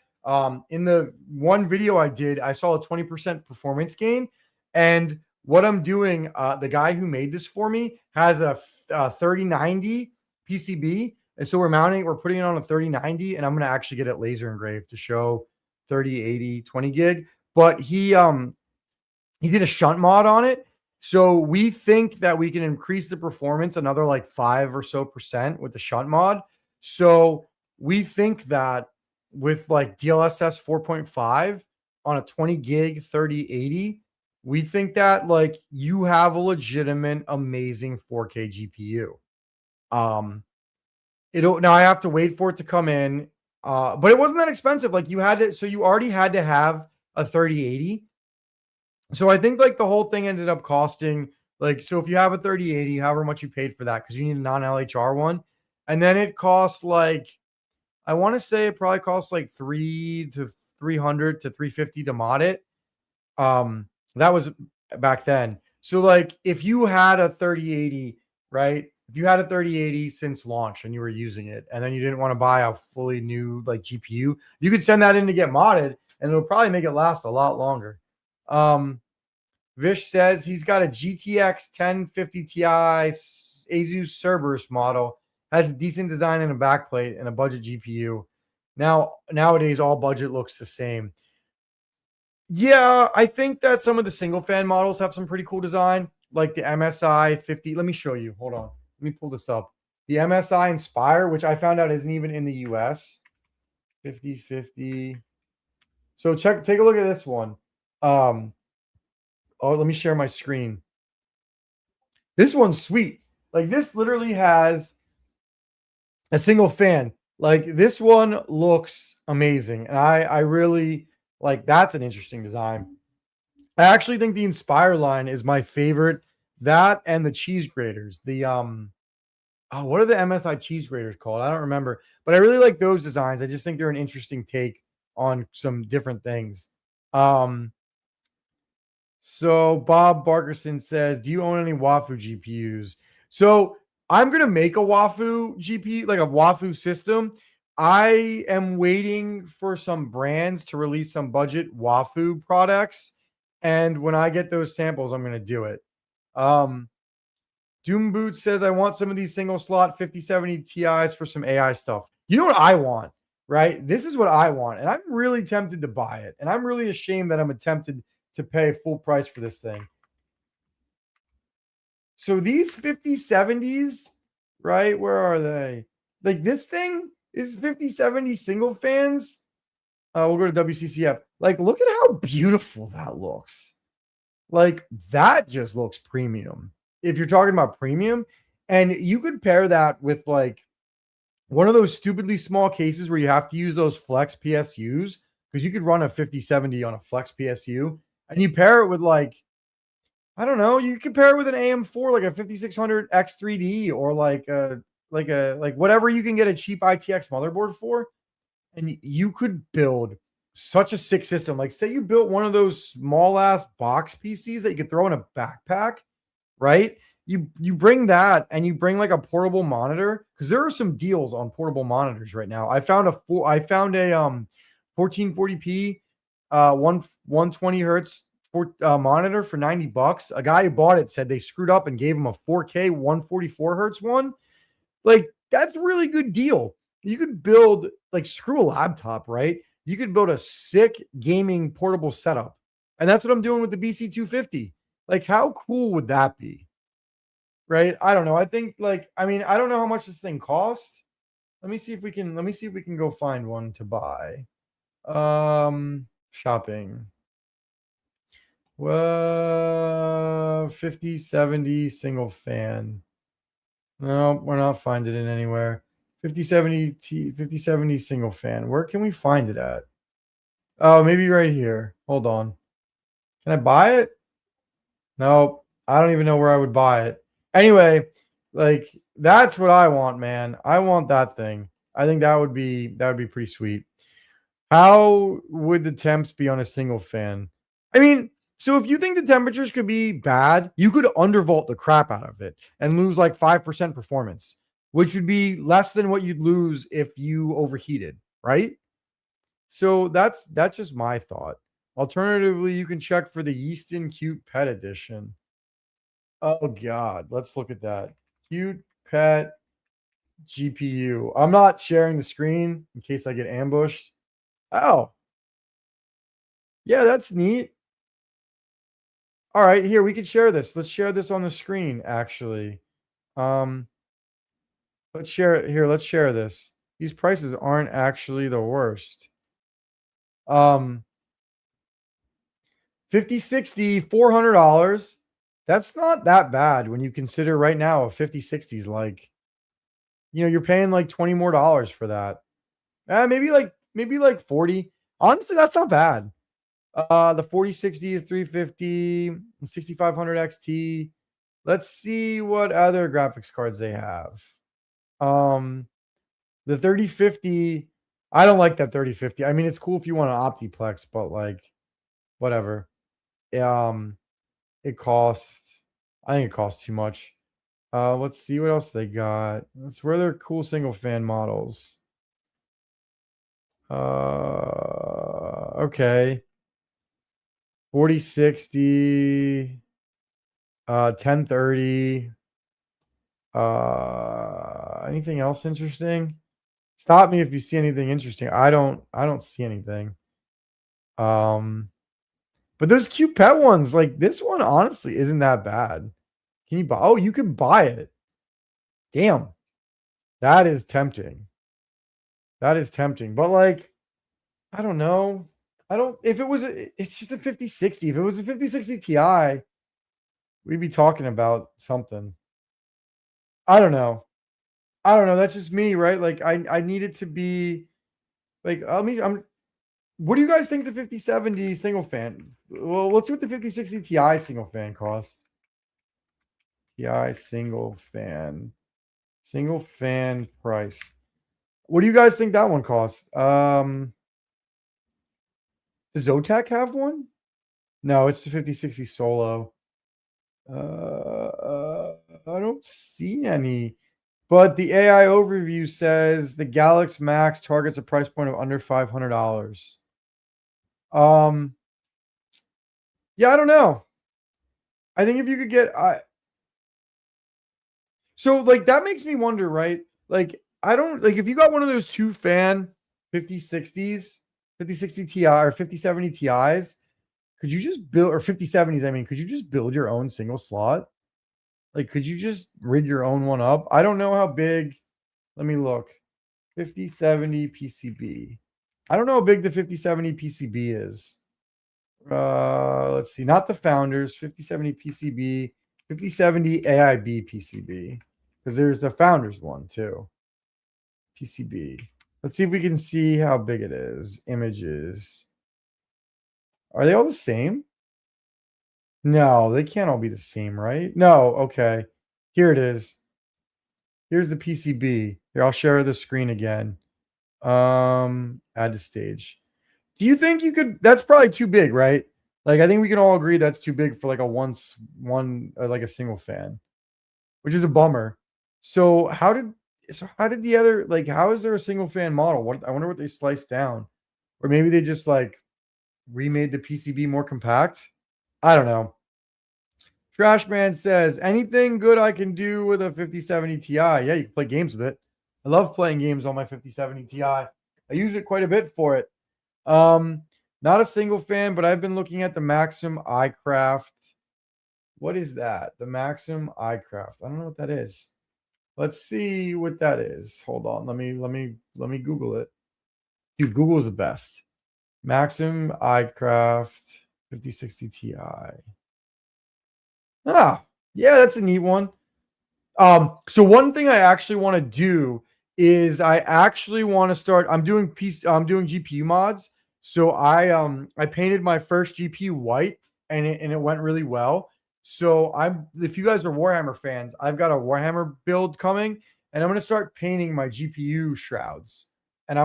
In the one video I did, I saw a 20% performance gain. And what I'm doing, the guy who made this for me has a 3090 PCB. And so we're putting it on a 3090, and I'm going to actually get it laser engraved to show 3080 20 gig. But he did a shunt mod on it. So we think that we can increase the performance another like 5 or so percent with the shunt mod. So we think that with like DLSS 4.5 on a 20 gig 3080, we think that like you have a legitimate amazing 4K GPU. Now I have to wait for it to come in. But it wasn't that expensive. Like you already had to have a 3080. So I think like the whole thing ended up costing like, so if you have a 3080, however much you paid for that, because you need a non-LHR one, and then it costs like, I want to say it probably costs like 300 to 350 to mod it. That was back then. So like if you had a 3080, right? If you had a 3080 since launch and you were using it, and then you didn't want to buy a fully new like GPU, you could send that in to get modded, and it'll probably make it last a lot longer. Vish says he's got a GTX 1050 Ti Asus Cerberus model, has a decent design and a backplate and a budget GPU. Nowadays, all budget looks the same. Yeah, I think that some of the single fan models have some pretty cool design, like the MSI 50. Let me show you. Hold on. Let me pull this up. The MSI Inspire, which I found out isn't even in the US. 5050. So take a look at this one. Let me share my screen. This one's sweet. Like this literally has a single fan. Like this one looks amazing. And I really like, that's an interesting design. I actually think the Inspire line is my favorite. That and the cheese graters. The what are the MSI cheese graters called? I don't remember, but I really like those designs. I just think they're an interesting take on some different things. So Bob Barkerson says, do you own any Wafu GPUs? So I'm going to make a Wafu GPU, like a Wafu system. I am waiting for some brands to release some budget Wafu products. And when I get those samples, I'm going to do it. Doom Boots says, I want some of these single slot 5070 Ti's for some AI stuff. You know what I want, right? This is what I want. And I'm really tempted to buy it. And I'm really ashamed that I'm tempted to pay full price for this thing. So these 5070s, right? Where are they? Like this thing is 5070 single fans. We'll go to WCCF. Like, look at how beautiful that looks. Like that just looks premium. If you're talking about premium, and you could pair that with like one of those stupidly small cases where you have to use those flex PSUs, because you could run a 5070 on a flex PSU. And you pair it with like, I don't know, you can pair it with an AM4, like a 5600 X3D, or like whatever you can get a cheap ITX motherboard for. And you could build such a sick system. Like say you built one of those small ass box PCs that you could throw in a backpack, right? You bring that, and you bring like a portable monitor, because there are some deals on portable monitors right now. I found a 1440p 120 hertz monitor for $90. A guy who bought it said they screwed up and gave him a 4K 144 hertz one. Like that's a really good deal. You could build, like, screw a laptop, right? You could build a sick gaming portable setup. And that's what I'm doing with the BC250. Like, how cool would that be? Right? I don't know. I think like, I mean, I don't know how much this thing costs. Let me see if we can go find one to buy. Shopping. Well, 5070 single fan. No, we're not finding it anywhere. 5070 single fan. Where can we find it at? Oh, maybe right here. Hold on. Can I buy it? No, I don't even know where I would buy it. Anyway, like that's what I want, man. I want that thing. I think that would be pretty sweet. How would the temps be on a single fan? I mean, so if you think the temperatures could be bad, you could undervolt the crap out of it and lose like 5% performance, which would be less than what you'd lose if you overheated, right? So that's just my thought. Alternatively, you can check for the Yeaston Cute Pet Edition. Oh God, let's look at that. Cute Pet GPU. I'm not sharing the screen in case I get ambushed. Oh, yeah, that's neat. All right, here we can share this. Let's share this on the screen, actually. Um, let's share it here. Let's share this. These prices aren't actually the worst. 5060, $400. That's not that bad when you consider right now a 5060 is like, you're paying like 20 more dollars for that. Maybe like 40. Honestly, that's not bad. The 4060 is 350, 6500 XT. Let's see what other graphics cards they have. The 3050, I don't like that 3050. I mean, it's cool if you want an Optiplex, but like whatever. It costs, I think it costs too much. Let's see what else they got. That's where they're cool single fan models. Okay. 4060, 1030. Anything else interesting? Stop me if you see anything interesting. I don't see anything. But those cute pet ones, like this one honestly isn't that bad. Can you buy? Oh, you can buy it. Damn. That is tempting. That is tempting. But like, I don't know. If it was it's just a 5060. If it was a 5060 Ti, we'd be talking about something. I don't know. I don't know. That's just me, right? Like I need it to be like what do you guys think the 5070 single fan? Well, let's see what the 5060 Ti single fan costs. Ti single fan price. What do you guys think that one costs? Does Zotac have one? No, it's the 5060 Solo. I don't see any. But the AI overview says the Galaxy Max targets a price point of under $500. Yeah, I don't know. I think if you could get so like that makes me wonder, right? Like I don't like if you got one of those two fan 5060s, 5060 Ti or 5070 Ti's, could you just build or 5070s, I mean, could you just build your own single slot? Like could you just rig your own one up? I don't know how big. Let me look. 5070 PCB. I don't know how big the 5070 PCB is. Let's see, not the founders, 5070 PCB, 5070 AIB PCB, because there's the founders one too. PCB. Let's see if we can see how big it is. Images. Are they all the same? No, they can't all be the same, right? No, okay. Here it is. Here's the PCB. Here, I'll share the screen again. Add to stage. Do you think you could? That's probably too big, right? Like I think we can all agree that's too big for like a one or like a single fan, which is a bummer. So how did the other like how is there a single fan model? What I wonder what they sliced down, or maybe they just like remade the PCB more compact. I don't know. Trashman says anything good I can do with a 5070 Ti. Yeah, you can play games with it. I love playing games on my 5070 Ti. I use it quite a bit for it. Not a single fan, but I've been looking at the Maxim iCraft. What is that? The Maxim iCraft. I don't know what that is. Let's see what that is. Hold on. Let me Google it. Dude, Google is the best. Maxim iCraft 5060 Ti. Ah, yeah, that's a neat one. So one thing I actually want to do is I actually want to start. I'm doing GPU mods. So I painted my first GPU white and it went really well. So if you guys are Warhammer fans, I've got a Warhammer build coming and I'm gonna start painting my GPU shrouds. And I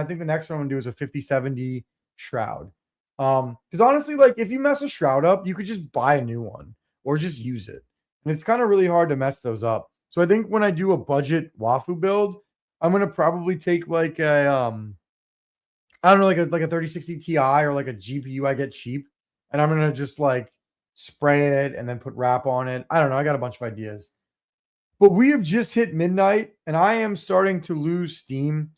think the next one I'm gonna do is a 5070 shroud. Because honestly, like if you mess a shroud up, you could just buy a new one or just use it. And it's kind of really hard to mess those up. So I think when I do a budget Wafu build, I'm gonna probably take like I don't know, like a 3060 Ti or like a GPU I get cheap, and I'm gonna just like spray it and then put wrap on it. I don't know. I got a bunch of ideas. But we have just hit midnight and I am starting to lose steam.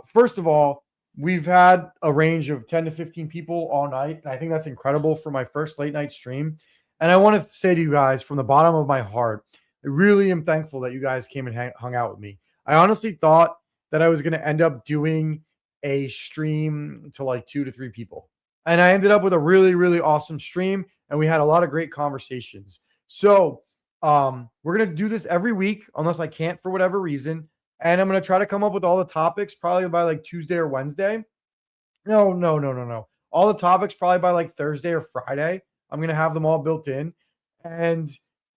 First of all, we've had a range of 10 to 15 people all night. And I think that's incredible for my first late night stream. And I want to say to you guys from the bottom of my heart, I really am thankful that you guys came and hung out with me. I honestly thought that I was going to end up doing a stream to like 2 to 3 people. And I ended up with a really, really awesome stream. And we had a lot of great conversations. So, we're gonna do this every week unless I can't for whatever reason, and I'm gonna try to come up with all the topics probably by like Tuesday or Wednesday. No, no, no, no, no. All the topics probably by like Thursday or Friday. I'm gonna have them all built in, and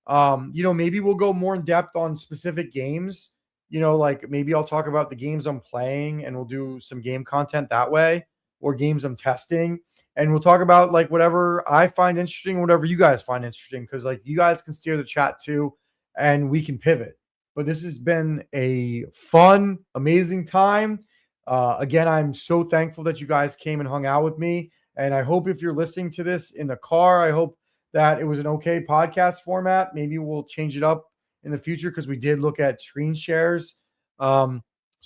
maybe we'll go more in depth on specific games. Like maybe I'll talk about the games I'm playing, and we'll do some game content that way, or games I'm testing, and we'll talk about like whatever I find interesting, whatever you guys find interesting, because like you guys can steer the chat too, and we can pivot. But this has been a fun, amazing time. Again, I'm so thankful that you guys came and hung out with me. And I hope if you're listening to this in the car, I hope that it was an okay podcast format. Maybe we'll change it up in the future because we did look at screen shares. So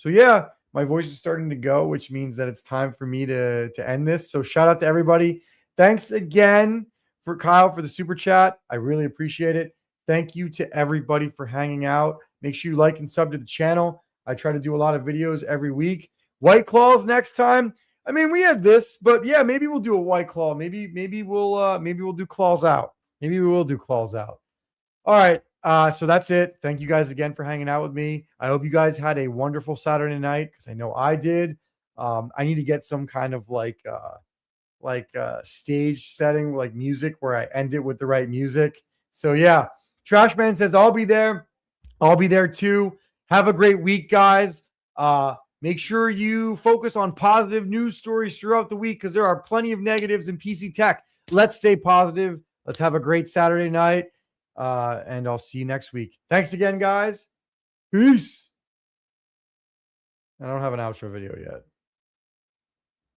yeah, my voice is starting to go, which means that it's time for me to end this. So shout out to everybody. Thanks again for Kyle for the super chat. I really appreciate it. Thank you to everybody for hanging out. Make sure you like and sub to the channel. I try to do a lot of videos every week. White Claws next time. I mean, we had this, but yeah, maybe we'll do a White Claw. Maybe we'll do Claws out. Maybe we will do Claws out. All right. So that's it. Thank you guys again for hanging out with me. I hope you guys had a wonderful Saturday night because I know I did. I need to get some kind of like stage setting, like music where I end it with the right music. So yeah, Trashman says I'll be there. I'll be there too. Have a great week, guys. Make sure you focus on positive news stories throughout the week because there are plenty of negatives in PC tech. Let's stay positive. Let's have a great Saturday night. And I'll see you next week. Thanks again, guys. Peace. I don't have an outro video yet.